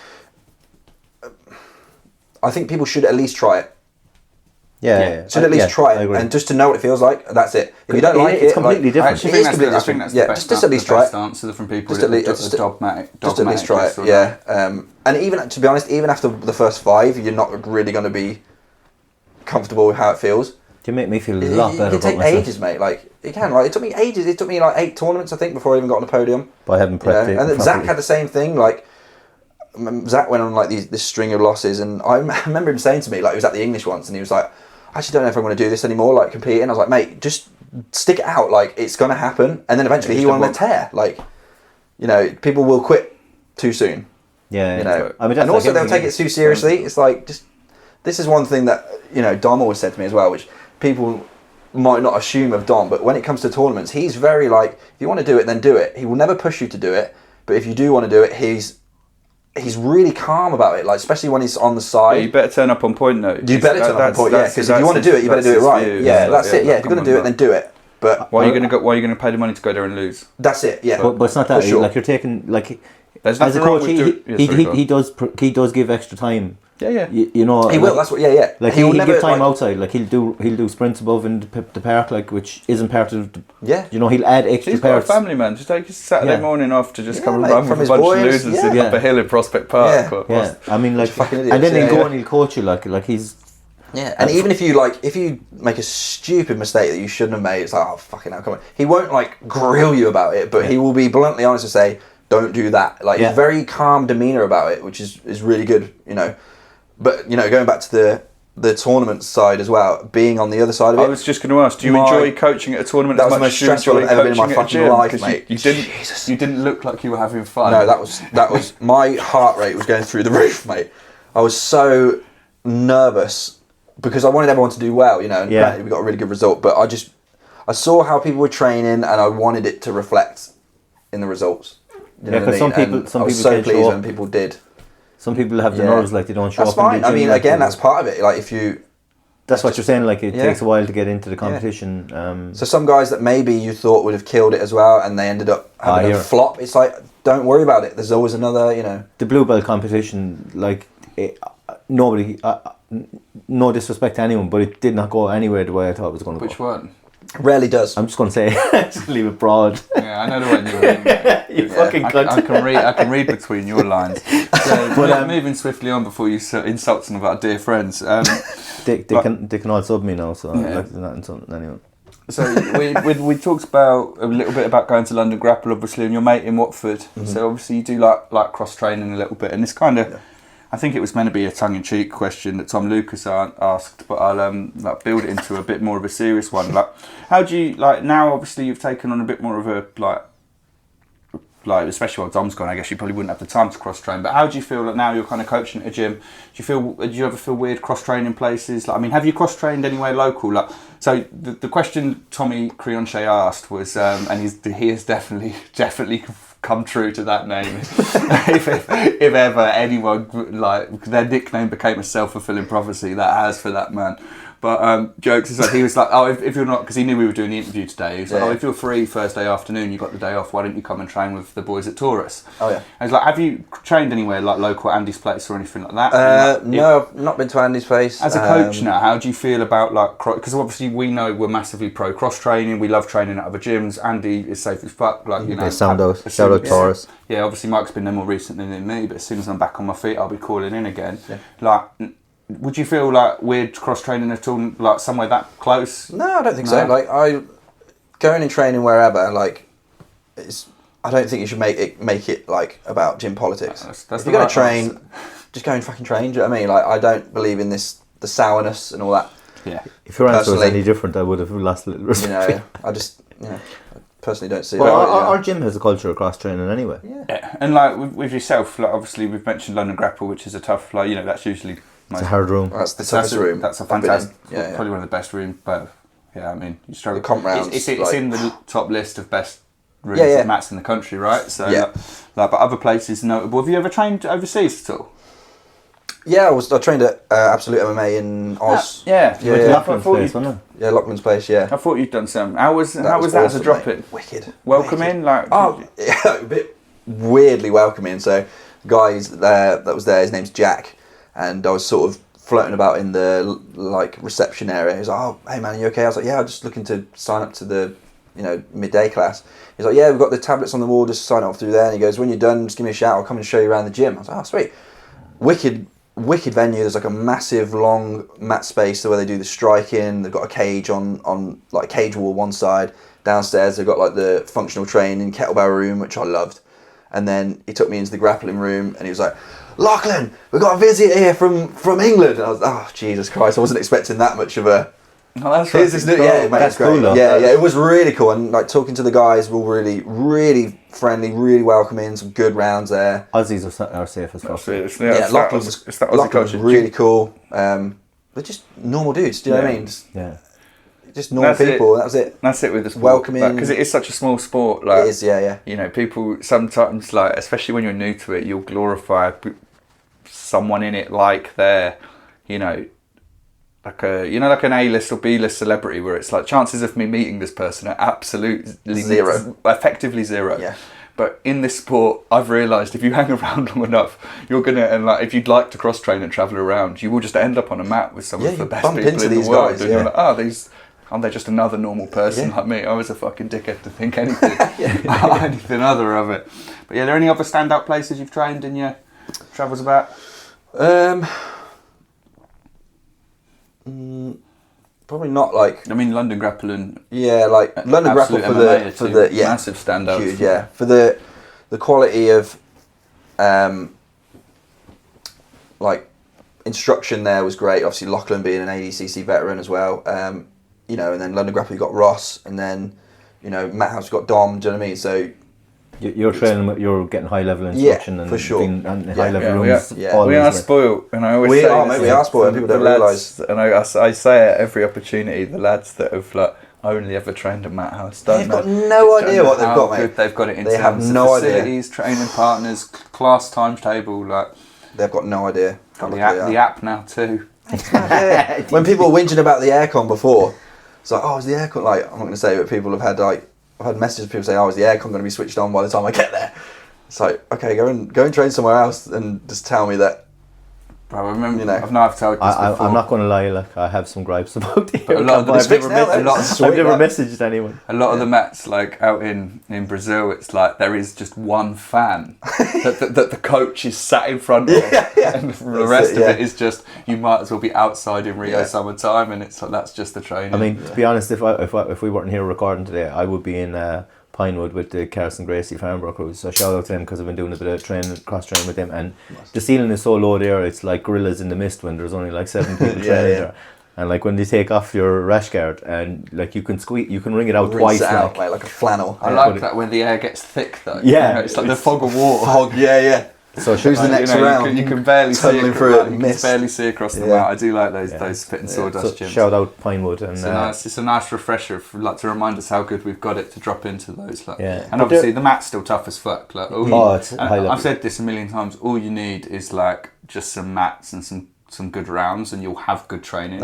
people should at least try it. Should at least try it, and just to know what it feels like. That's it. If you don't like it, it's completely different. I think that's the best, just at least try it. Answer from people. Just at least try it. Yeah. And even to be honest, even after the first 5, you're not really going to be comfortable with how it feels. You make me feel a lot better. It can take ages, mate. Like it can. Like it took me ages. It took me like 8 tournaments, I think, before I even got on the podium. But I haven't prepped it. And then Zach had the same thing. Like Zach went on like this string of losses, and I remember him saying to me, like, he was at the English once, and he was like, I actually don't know if I'm going to do this anymore, like competing. I was like, mate, just stick it out. Like it's going to happen. And then eventually he went on a tear. Like, people will quit too soon. Yeah. I mean, and also they'll take it too seriously. It's like, this is one thing that, Dom always said to me as well, which people might not assume of Dom, but when it comes to tournaments, he's very like, if you want to do it, then do it. He will never push you to do it. But if you do want to do it, he's really calm about it, like especially when he's on the side. Yeah, you better turn up on point though. You better turn up on point, because if you want to do it, you better do it right. That's it. Yeah, if you're going to do it, then do it. But why are you going to pay the money to go there and lose? That's it. Yeah, but it's not that. Sure. Like you're taking like as a coach, he does give extra time. Yeah. You know, he will. That's what. Yeah. Like he'll give time outside. Like he'll do sprints above in the park, like which isn't part of. He'll add extra. He's got a family, man. Just take his Saturday morning off to just come and run with a bunch of losers up a hill in Prospect Park. Yeah. I mean, like, and then he'll go and he'll coach you, like he's. Yeah, and even if you make a stupid mistake that you shouldn't have made, it's like, oh fucking hell, come on. He won't like grill you about it, but he will be bluntly honest to say, don't do that. Like he's very calm demeanour about it, which is really good, But going back to the tournament side as well, being on the other side of it. I was just going to ask, do you enjoy coaching at a tournament as much as you enjoy coaching at a gym? That was the most stressful I've ever been in my fucking life, mate. You didn't look like you were having fun. No, that was my heart rate was going through the roof, mate. I was so nervous because I wanted everyone to do well, and granted we got a really good result, but I saw how people were training, and I wanted it to reflect in the results. Because some people I was so pleased when people did. Some people have the nerves, like they don't show up. That's fine. I mean, again, that's part of it. Like if you, that's what you're saying. Like it takes a while to get into the competition. So some guys that maybe you thought would have killed it as well, and they ended up having a flop. It's like, don't worry about it. There's always another. The blue belt competition, like nobody. No disrespect to anyone, but it did not go anywhere the way I thought it was going to go. Which one? Rarely does. I'm just going to say, just leave it broad. Yeah, I know the one you mean. You fucking cunt. I can read between your lines. So, but moving swiftly on before you insult some of our dear friends. They can all sub me now, so Yeah. like, not insulting anyone. So we talked about a little bit about going to London Grapple, obviously, and your mate in Watford. Mm-hmm. So obviously you do like cross training a little bit, and it's kind of, I think it was meant to be a tongue-in-cheek question that Tom Lucas asked, but I'll like build it into a bit more of a serious one. Like, how do you like now? Obviously, you've taken on a bit more of a like especially while Dom's gone, I guess you probably wouldn't have the time to cross train. But how do you feel that now you're kind of coaching at a gym? Do you ever feel weird cross training places? Like, I mean, have you cross trained anywhere local? Like, so the question Tommy Crionchet asked was, and he has definitely come true to that name. if ever anyone like their nickname became a self-fulfilling prophecy, that has for that man. But jokes aside, he was like, oh, if you're not, because he knew we were doing the interview today, he was like, oh, if you're free Thursday afternoon, you got the day off, why don't you come and train with the boys at Taurus? Oh, yeah. I was like, have you trained anywhere like local at Andy's place or anything like that? No, I've not been to Andy's place. As a coach now, how do you feel about like, because obviously we know we're massively pro cross training, we love training at other gyms, Andy is safe as fuck, like, you know. Shout out Taurus. Yeah, obviously Mike's been there more recently than me, but as soon as I'm back on my feet, I'll be calling in again. Yeah. Like, would you feel like weird cross training at all, like somewhere that close? No, I don't think so. Like going and training wherever, like I don't think you should make it like about gym politics. That's if you're going to train, just go and fucking train. Do you know what I mean? Like, I don't believe in the sourness and all that. Yeah. If your answer was any different, I would have lost a little respect. You know, I personally don't see. Well, our gym has a culture of cross training anyway. Yeah. And like with yourself, like obviously we've mentioned London Grapple, which is a tough, like, you know, that's usually. It's a hard room. That's the toughest room. That's a fantastic, probably one of the best rooms. But yeah, I mean, you struggle. The comp rounds, it's in the top list of best rooms and mats in the country, right? So, like, but other places notable. Have you ever trained overseas at all? Yeah, I trained at Absolute MMA in Oz. Lachlan's place, wasn't it? Yeah, Lachlan's place. Yeah. I thought you'd done some. How was that as a drop in? Wicked. Welcoming, like. Oh, yeah, a bit weirdly welcoming. So, guys that was there. His name's Jack. And I was sort of floating about in the like reception area. He was like, "Oh, hey man, are you okay?" I was like, "Yeah, I'm just looking to sign up to the, midday class." He's like, "Yeah, we've got the tablets on the wall. Just sign up through there." And he goes, "When you're done, just give me a shout. I'll come and show you around the gym." I was like, "Oh, sweet, wicked venue." There's like a massive long mat space where they do the striking. They've got a cage on like a cage wall one side. Downstairs they've got like the functional training kettlebell room, which I loved. And then he took me into the grappling room and he was like, "Lachlan, we've got a visit here from England." And I was, oh, Jesus Christ, I wasn't expecting that much of a... Oh, that's right. Yeah, mate, it's great. Cool, yeah, it was really cool. And like talking to the guys, were all really, really friendly, really welcoming, some good rounds there. Aussies are safe as fuck. Yeah, Lachlan's really cool. They're just normal dudes, do you know what I mean? Just normal people, that was it. That's it with the sport. Welcoming. Because it is such a small sport. Like, it is, yeah. You know, people sometimes, like, especially when you're new to it, you'll glorify someone in it like they're, like an A-list or B-list celebrity, where it's like chances of me meeting this person are absolutely zero. Effectively zero. Yeah. But in this sport, I've realised if you hang around long enough, you're gonna, and like if you'd like to cross train and travel around, you will just end up on a mat with some of the best people in the world. Guys, and you're like, aren't they just another normal person like me? I was a fucking dickhead to think anything, anything other of it. But yeah, are there any other standout places you've trained in your travels about? Probably not like. I mean, London Grappling. Yeah, like London Grapple for the massive standouts. Huge, yeah, for the quality of, like instruction there was great. Obviously, Lachlan being an ADCC veteran as well. And then London Grapple you got Ross, and then Mathouse you got Dom. Do you know what I mean? So you're training, you're getting high level instruction, and for sure. Being high level rooms. We are spoiled, and I always we say are spoiled. People don't realise, and I say at every opportunity, the lads that have like only ever trained at Mathouse they've got no idea what they've got, mate. They've got it in they have no facilities, training partners, class timetable, like they've got no idea. The app now too. When people were whinging about the aircon before, it's like, oh, is the aircon, like, I'm not going to say, but people have had like, I've had messages of people say, oh, is the aircon going to be switched on by the time I get there? It's like, okay, go and train somewhere else and just tell me that Bro, I remember, You know. I've told this before. I'm not going to lie, like I have some gripes about it. But a lot of It's fixed now, though. I've never messaged anyone. A lot of the mats, like out in Brazil, it's like there is just one fan that the coach is sat in front of, and the rest of it is just you might as well be outside in Rio summertime, and it's like that's just the training. I mean, to be honest, if we weren't here recording today, I would be in Pinewood with the Carson Gracie Farnborough crew. So shout out to them because I've been doing a bit of cross training with them, and the ceiling is so low there, it's like gorillas in the mist when there's only like 7 people training there. And like when they take off your rash guard and like you can wring it out twice, like a flannel. I like that when the air gets thick though. Yeah, you know, it's like the fog of war. Fog, So who's the next round? You can barely see Tunneling through it, you can barely see across the mat. I do like those spitting sawdust gyms. Shout out Pinewood, and it's a nice refresher to remind us how good we've got it to drop into those. And but obviously the mat's still tough as fuck. Like, I've said this a million times. All you need is like just some mats and some good rounds, and you'll have good training.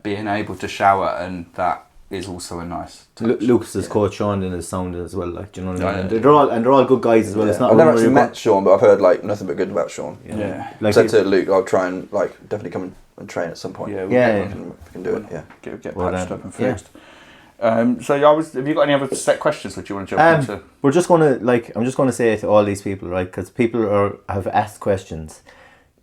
Being able to shower, and that is also a nice touch. Lucas's coach Sean in his sound as well, like, do you know what I mean? They're all good guys as well. It's not I've never actually met Sean, but I've heard like nothing but good about Sean. Like I said to Luke, I'll try and like definitely come and train at some point. We can do it. Get patched up and fixed. Have you got any other set questions that you want to jump into? I'm just going to say it to all these people, right? Because people have asked questions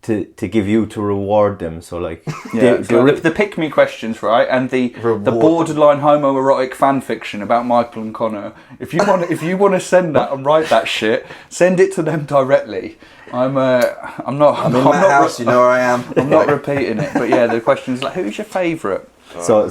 to give you to reward them. So like the pick me questions, right? And the borderline homoerotic fan fiction about Michael and Conor. If you want to send that and write that shit, send it to them directly. I'm in Mathouse, you know where I am. I'm not repeating it, but yeah, the question is like, who's your favourite? So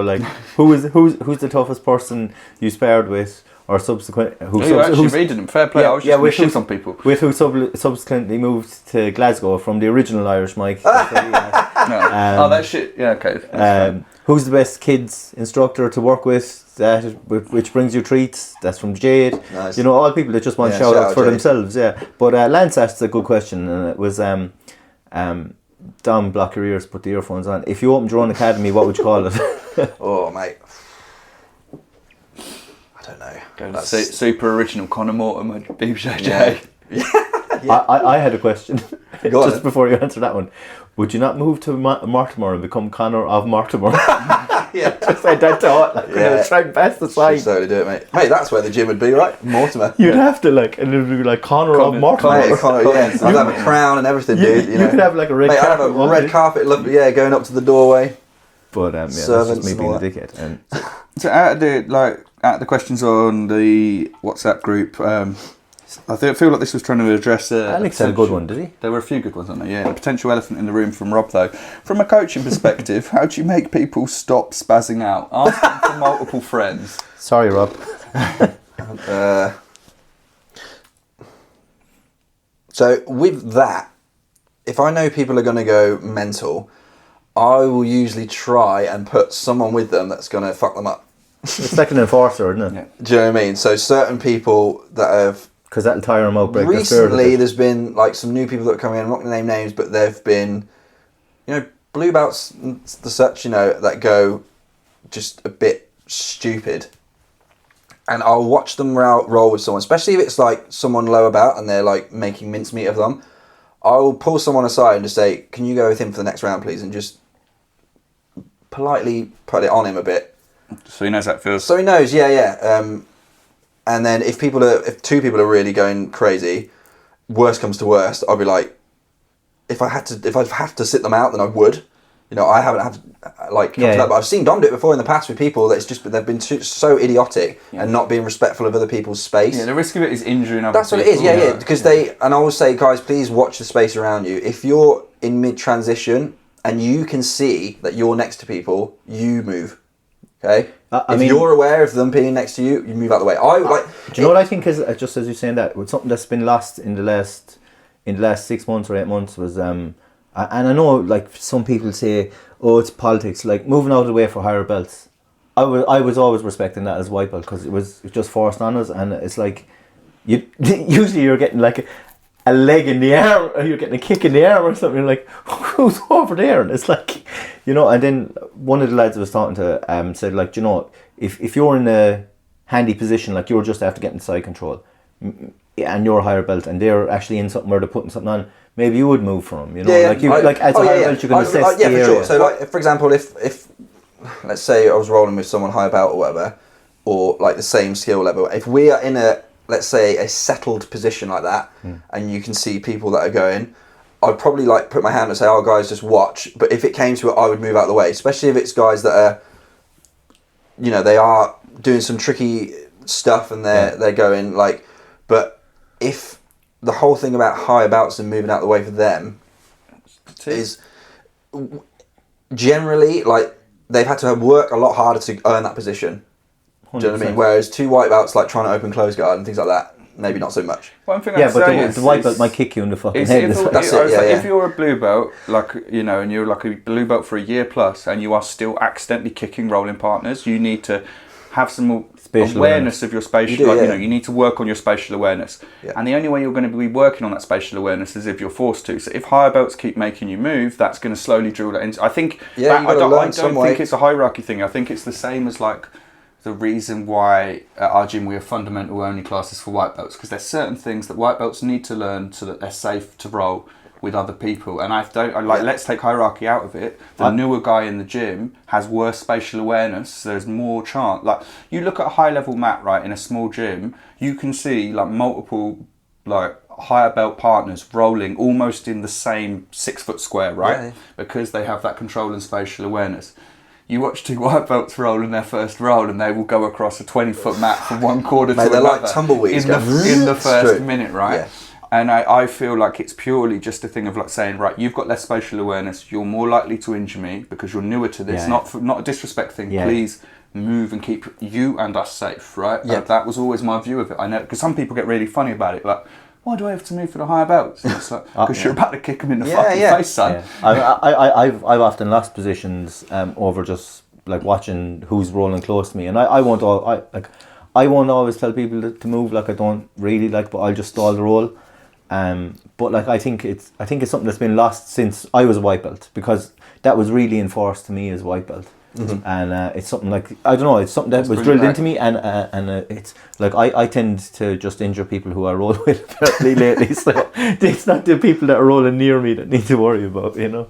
like, who's the toughest person you sparred with, or subsequent? Who's reading them? Fair play. I was just shit on people. With who subsequently moved to Glasgow from the original Irish Mike. That shit. Yeah, okay. Who's the best kids instructor to work with? Which brings you treats? That's from Jade. Nice. You know, all people that just want shout outs for themselves. Yeah, but Lance asked a good question, and it was Dom, block your ears, put the earphones on. If you opened your own academy, what would you call it? Oh, mate. I don't know. That's super original Conor Mortimer, BJJ. I had a question just before you answer that one. Would you not move to Mortimer and become Conor of Mortimer? Just said that to try and pass the sign. Should totally do it, mate. Mate, that's where the gym would be, right? Mortimer. You'd have to and it would be like Conor of Mortimer. I'd have a crown and everything, dude. You could have like a red carpet. I'd have a red carpet, going up to the doorway. But that's just me being a dickhead. And so out of the questions on the WhatsApp group, I feel like this was trying to address Alex had a good one, did he? There were a few good ones on there, yeah. The potential elephant in the room from Rob, though. From a coaching perspective, how do you make people stop spazzing out? Asking for multiple friends. Sorry, Rob. So with that, if I know people are going to go mental, I will usually try and put someone with them that's going to fuck them up. It's like an enforcer, isn't it? Yeah. Do you know what I mean? So certain people that have... Because that'll tire them out. Recently, there's been like some new people that are coming in. I'm not going to name names, but they've been, blue belts and the such, that go just a bit stupid. And I'll watch them roll with someone, especially if it's like someone lower belt and they're like making mincemeat of them. I'll pull someone aside and just say, "Can you go with him for the next round, please?" And just politely put it on him a bit. So he knows how it feels. So he knows, yeah. And then if two people are really going crazy, worst comes to worst, I'll be like, if I have to sit them out, then I would. I haven't had to come to that, but I've seen Dom do it before in the past with people that it's just they've been so idiotic and not being respectful of other people's space. Yeah, the risk of it is injuring other people. That's what it is, yeah. Because and I always say, guys, please watch the space around you. If you're in mid-transition and you can see that you're next to people, you move. Okay? If you're aware of them being next to you, you move out of the way. Do you know what I think is, just as you're saying that, something that's been lost in the last 6 months or 8 months was, and I know like some people say, oh, it's politics, like moving out of the way for higher belts. I was always respecting that as white belt because it was just forced on us, and it's like, usually you're getting like a leg in the arm, or you're getting a kick in the arm or something. You're like, who's over there? And it's like, and then one of the lads I was talking to said, like, if you're in a handy position, like you're just after getting side control, and you're a higher belt, and they're actually in something where they're putting something on, maybe you would move from them, you know? As a higher belt, you can assess the area. Sure. So, like, for example, if let's say I was rolling with someone higher belt or whatever, or like the same skill level, if we are in let's say a settled position like that, and you can see people that are going, I'd probably like put my hand and say, "Oh, guys, just watch." But if it came to it, I would move out of the way, especially if it's guys that are, they are doing some tricky stuff and they're going like. But if the whole thing about higher belts and moving out of the way for them is generally like they've had to work a lot harder to earn that position. 100%. Do you know what I mean? Whereas 2 white belts like trying to open close guard and things like that, maybe not so much. One thing but the white belt might kick you in the fucking head. If you're a blue belt, like, and you're like a blue belt for a year plus, and you are still accidentally kicking rolling partners, you need to have some more spatial awareness of your spatial. You need to work on your spatial awareness, and the only way you're going to be working on that spatial awareness is if you're forced to. So if higher belts keep making you move, that's going to slowly drill that into. I think I don't think it's a hierarchy thing. I think it's the same as like the reason why at our gym we have fundamental only classes for white belts, because there's certain things that white belts need to learn so that they're safe to roll with other people. And let's take hierarchy out of it. The newer guy in the gym has worse spatial awareness, so there's more chance. Like, you look at a high level mat, right, in a small gym, you can see like multiple like higher belt partners rolling almost in the same 6 foot square, right? Because they have that control and spatial awareness. You watch 2 white belts roll in their first roll, and they will go across a 20-foot mat from one quarter to another. They're like tumbleweeds in the first minute, right? Yeah. And I feel like it's purely just a thing of like saying, right, you've got less spatial awareness, you're more likely to injure me because you're newer to this. Not a disrespect thing. Please move and keep you and us safe, right? Yeah. That was always my view of it. I know, because some people get really funny about it, like, why do I have to move for the higher belts? It's like, because you're about to kick them in the fucking face, son. Yeah. I've often lost positions over just like watching who's rolling close to me, and I won't always tell people to move. Like, I don't really like, but I'll just stall the roll. But like I think it's something that's been lost since I was a white belt, because that was really enforced to me as white belt. Mm-hmm. And it's something like, I don't know, it's something that was drilled into me, and it's like I tend to just injure people who I roll with apparently lately, so it's not the people that are rolling near me that need to worry about, you know.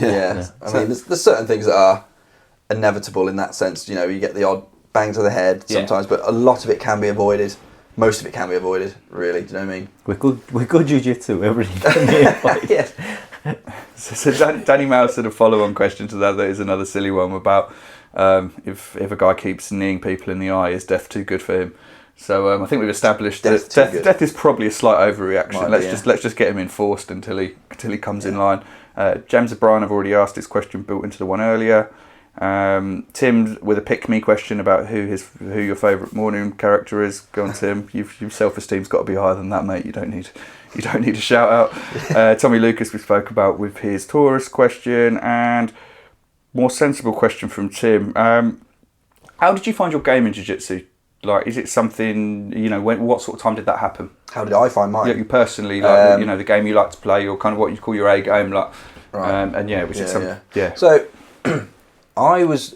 Yeah. I mean, there's certain things that are inevitable in that sense, you know. You get the odd bang to the head sometimes, but a lot of it can be avoided. Most of it can be avoided, really. Do you know what I mean? With good jiu-jitsu, everything can be avoided. Yes. So Danny Mouse had a follow-on question to that is another silly one about if a guy keeps kneeing people in the eye, is death too good for him? So I think we've established that death is probably a slight overreaction. Let's just get him enforced until he comes in line. James O'Brien, I've already asked this question built into the one earlier. Tim with a pick me question about who your favourite morning character is. Go on, Tim. Your self-esteem's got to be higher than that, mate. You don't need a shout out. Tommy Lucas we spoke about with his Taurus question, and more sensible question from Tim. How did you find your game in jiu-jitsu? Like, is it something, you know, what sort of time did that happen? How did I find mine? Yeah, you personally, like, you know, the game you like to play, or kind of what you call your A game, like, right. And was it something? Yeah. So I was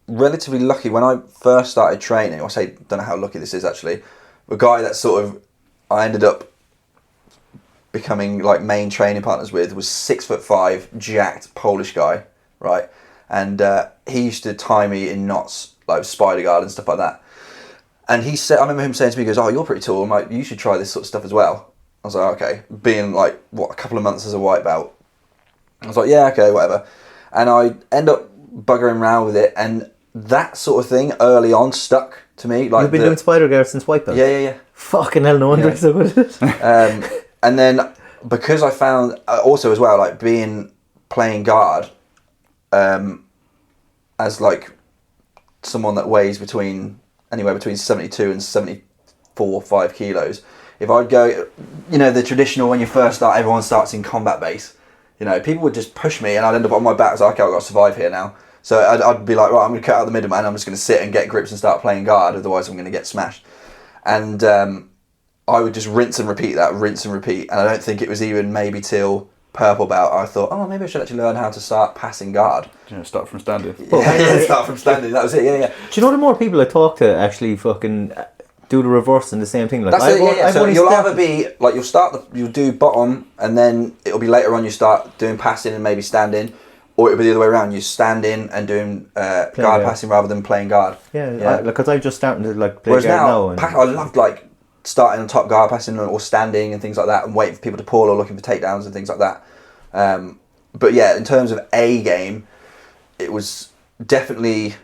relatively lucky when I first started training. Don't know how lucky this is actually. A guy that sort of I ended up becoming like main training partners with was 6'5", jacked Polish guy, right? And he used to tie me in knots, like spider guard and stuff like that. And he said, I remember him saying to me, he goes, "Oh, you're pretty tall. I'm like, you should try this sort of stuff as well." I was like, okay. Being like, a couple of months as a white belt. I was like, yeah, okay, whatever. And I end up buggering around with it, and that sort of thing early on stuck to me. Like, you've been doing spider guard since white belt? Yeah. Fucking hell, no wonder it's so good at it. And then because I found also as well, like playing guard as like someone that weighs anywhere between 72 and 74, 5 kilos. If I'd go, you know, the traditional when you first start, everyone starts in combat base. You know, people would just push me and I'd end up on my back. I was like, okay, I've got to survive here now. So I'd be like, right, I'm going to cut out the middleman. I'm just going to sit and get grips and start playing guard. Otherwise, I'm going to get smashed. And I would just rinse and repeat. And I don't think it was even maybe till purple belt I thought, oh, maybe I should actually learn how to start passing guard. Start from standing. Yeah, start from standing. That was it, yeah. Do you know the more people I talk to actually fucking do the reverse and the same thing. Like That's it. Yeah. So you'll either be like you'll do bottom, and then it'll be later on you start doing passing and maybe standing, or it'll be the other way around. You stand in and doing guard passing rather than playing guard. Yeah. Because I'm just starting to like play Whereas guard now. I loved like starting on top guard passing or standing and things like that, and waiting for people to pull or looking for takedowns and things like that. But yeah, in terms of a game, it was definitely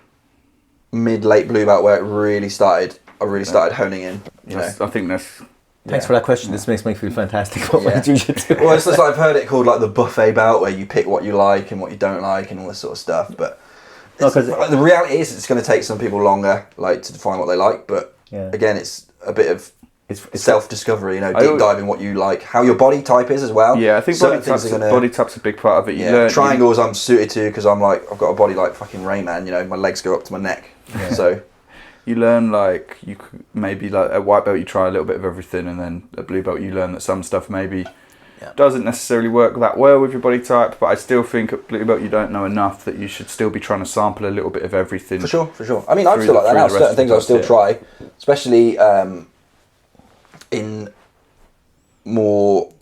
mid-late blue belt where it really started. I really started honing in. I think that's. Thanks for that question. This makes me feel fantastic about my jiu-jitsu. Well, it's just like I've heard it called like the buffet belt, where you pick what you like and what you don't like and all this sort of stuff. But the reality is, it's going to take some people longer, like to define what they like. But again, it's a bit of self-discovery. Deep diving what you like, how your body type is as well. Yeah, I think body type's a big part of it. You learn triangles. I'm suited to because I've got a body like fucking Rayman. My legs go up to my neck. Yeah. So. You learn like you maybe like at white belt you try a little bit of everything, and then at blue belt you learn that some stuff maybe doesn't necessarily work that well with your body type. But I still think at blue belt you don't know enough that you should still be trying to sample a little bit of everything. For sure. I mean, I'm still like that now. Certain things I'll still try, especially in more,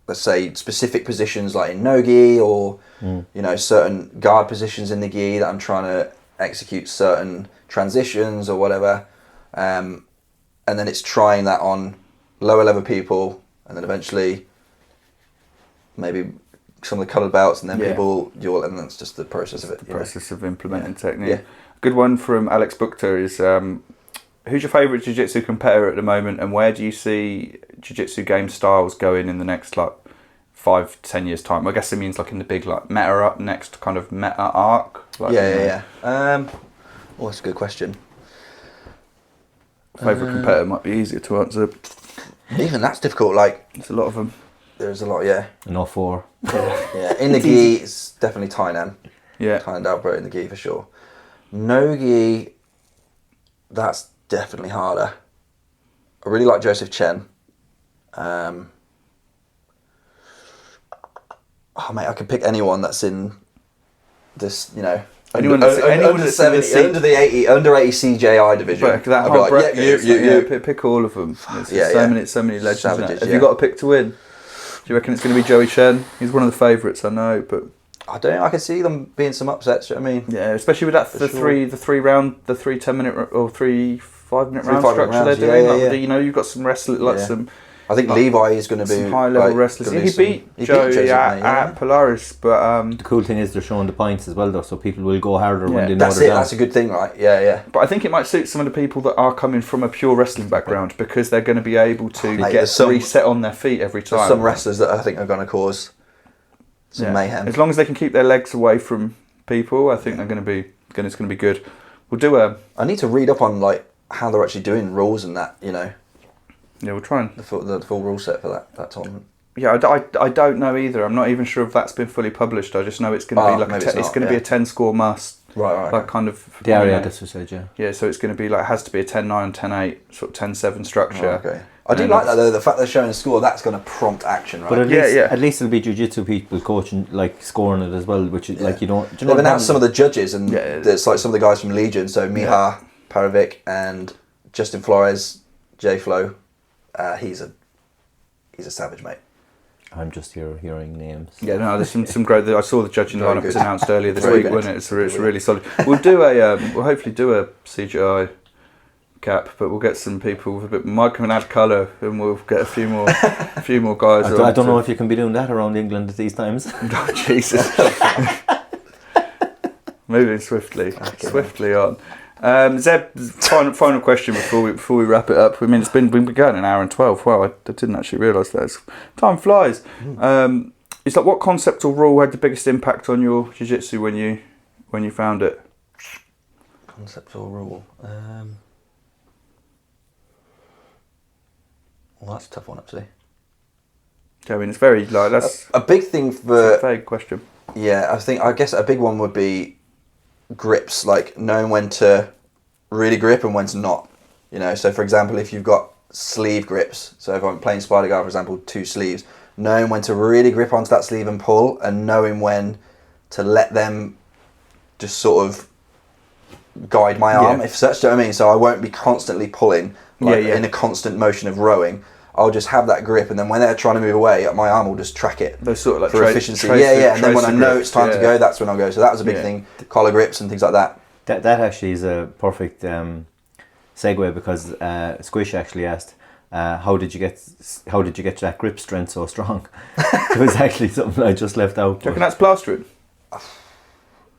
let's say, specific positions like in no gi or certain guard positions in the gi that I'm trying to execute certain transitions or whatever, and then it's trying that on lower level people, and then eventually maybe some of the coloured belts, and then and that's just the process of it. The process of implementing technique. Yeah. A good one from Alex Buchter is who's your favourite jiu-jitsu competitor at the moment, and where do you see jiu-jitsu game styles going in the next 5-10 years time? I guess it means like in the big next kind of meta arc. That's a good question. Favourite competitor might be easier to answer. Even that's difficult. There's a lot of them. There's a lot, yeah. And all four. Yeah, in the gi, it's definitely Tainan. Yeah. Tainan Dalbro in the gi for sure. No gi, that's definitely harder. I really like Joseph Chen. Mate, I could pick anyone that's in this, Anyone that's under 70, under 80 CJI division. Pick all of them. There's so many legends. Savages, Have you got a pick to win? Do you reckon it's going to be Joey Chen? He's one of the favourites, I know, but I can see them being some upsets. I mean, yeah, especially with that the 3 10-minute or 3 5-minute round structure they're doing. You've got some wrestlers some. I think Levi is going to be some high-level wrestlers. He beat Joey at Polaris, but the cool thing is they're showing the points as well, though, so people will go harder when they know they're down. That's a good thing, right? Yeah. But I think it might suit some of the people that are coming from a pure wrestling background because they're going to be able to get reset on their feet every time. There's some wrestlers that I think are going to cause some mayhem. As long as they can keep their legs away from people, I think they're going to be. It's going to be good. We'll do I need to read up on how they're actually doing rules and that. Yeah, we'll try and the full rule set for that tournament. Yeah, I don't know either. I'm not even sure if that's been fully published. I just know it's going to be it's going to be a 10-score must. Right. Like kind of. Yeah, that's what I said. Yeah. Yeah, so it's going to be has to be a 10-9, 10-8, sort of 10-7 structure. Oh, okay. I do like that though. The fact they're showing a score, that's going to prompt action, right? But at least it'll be jiu-jitsu people coaching, scoring it as well, which is you don't. They've announced some of the judges, and there's some of the guys from Legion. So Miha Parovic and Justin Flores, J Flow. He's a savage, mate. I'm just hearing names. Yeah, no, there's some great. I saw the judging lineup was announced earlier this week, wasn't it? It's really solid. We'll do we'll hopefully do a CGI cap, but we'll get some people with a bit. Mike can add colour, and we'll get a few more guys. I don't know if you can be doing that around England at these times. Oh, Jesus! Moving swiftly on. Zeb, final question before we wrap it up. I mean, we've been going an hour and 12. Wow, I didn't actually realise that. Time flies. It's like, what concept or rule had the biggest impact on your jiu-jitsu when you found it? Concept or rule? Well, that's a tough one, actually. I mean, it's very that's a big thing for. It's a vague question. Yeah, I guess a big one would be grips, knowing when to really grip and when to not. So for example, if you've got sleeve grips, so if I'm playing Spider Guard, for example, 2 sleeves, knowing when to really grip onto that sleeve and pull, and knowing when to let them just sort of guide my arm, if such. Do you know what I mean? So I won't be constantly pulling. in a constant motion of rowing, I'll just have that grip, and then when they're trying to move away, my arm will just track it. Those sort of like for efficiency. And then when I know it's time to go, that's when I'll go. So that was a big thing. Collar grips and things like that. That actually is a perfect segue, because Squish actually asked, how did you get that grip strength so strong? It was actually something I just left out. Do you reckon that's plastering?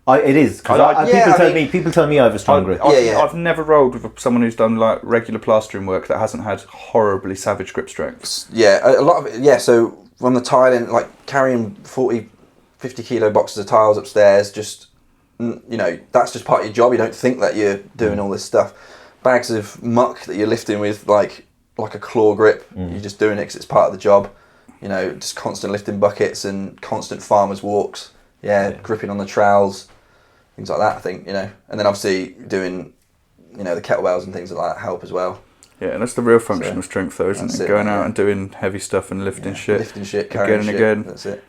It is, because people tell me I have a strong grip. I've never rolled with someone who's done like regular plastering work that hasn't had horribly savage grip strength. Yeah, a lot of it. Yeah, so from the tiling, like carrying 40, 50 kilo boxes of tiles upstairs, just that's just part of your job. You don't think that you're doing all this stuff. Bags of muck that you're lifting with, like a claw grip. You're just doing it because it's part of the job. Just constant lifting buckets and constant farmers walks. Gripping on the trowels. Things like that, I think, and then obviously doing, the kettlebells and things like that help as well. Yeah, and that's the real functional strength, though, isn't it? Going out and doing heavy stuff and lifting shit, carrying again and shit. again. That's it.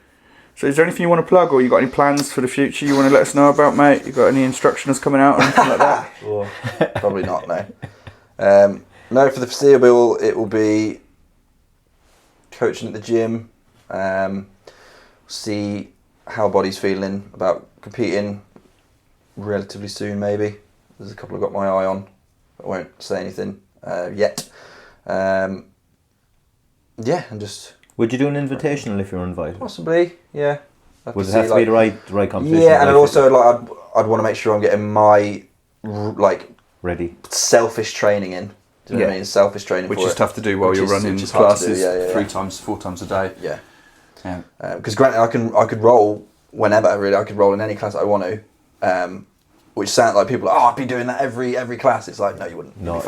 So, is there anything you want to plug, or you got any plans for the future you want to let us know about, mate? You got any instructionals coming out or anything like that? Well, probably not. No. No, for the foreseeable, it will be coaching at the gym. See how body's feeling about competing. Relatively soon, maybe. There's a couple I've got my eye on. I won't say anything yet. And just... Would you do an invitational if you're invited? Possibly, yeah. Would it have to be the right competition? Yeah, and also I'd want to make sure I'm getting my ready selfish training in. Do you know what I mean? Selfish training, which is tough to do while you're running classes 4 times a day. Yeah. Because granted, I could roll whenever. Really, I could roll in any class I want to. Which sound like people are, I'd be doing that every class. It's like, no, you wouldn't. No,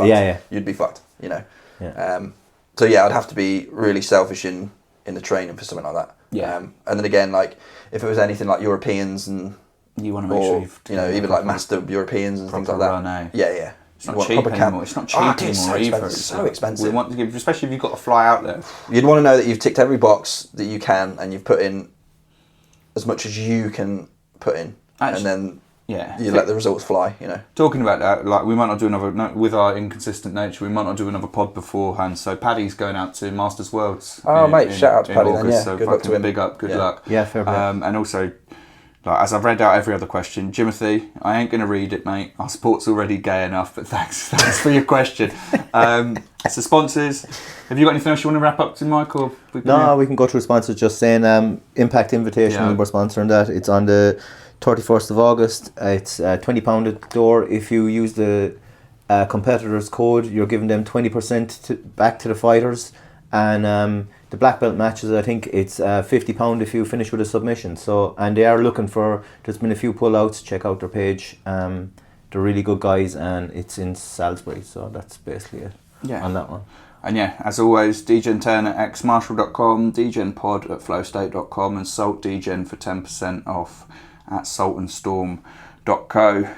you'd be fucked. Yeah. So I'd have to be really selfish in the training for something like that. Yeah. And then again, like if it was anything like Europeans and you want to make sure even like master Europeans and things like that. Run, Yeah. It's not cheap anymore. It's not cheap anymore either. It's so expensive. We want to give, especially if you've got to fly out there. You'd want to know that you've ticked every box that you can, and you've put in as much as you can put in, and then you let the results fly. Talking about that, like we might not do another with our inconsistent nature. We might not do another pod beforehand. So Paddy's going out to Masters Worlds. Oh mate, shout out to Paddy August, then. Yeah, so good luck to him. Big up, good luck. Yeah, fair play. And also, like, as I've read out every other question, Jimothy, I ain't going to read it, mate. Our sport's already gay enough, but thanks for your question. So sponsors, have you got anything else you want to wrap up to, Mike? Or we can go through sponsors. Just saying, Impact Invitational, we're sponsoring that. It's on the 31st of August. It's £20 at the door. If you use the competitor's code, you're giving them 20% back to the fighters. And the black belt matches, I think it's £50 if you finish with a submission. So, and they are looking for, there's been a few pullouts, check out their page. They're really good guys, and it's in Salisbury. So that's basically it on that one. And as always, DGen10 at xmarshall.com, DGenPod@flowstate.com, and Salt DGen for 10% off at saltandstorm.co.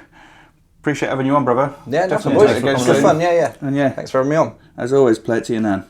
Appreciate having you on, brother. Yeah, definitely. It was good fun, And thanks for having me on. As always, play it to your nan.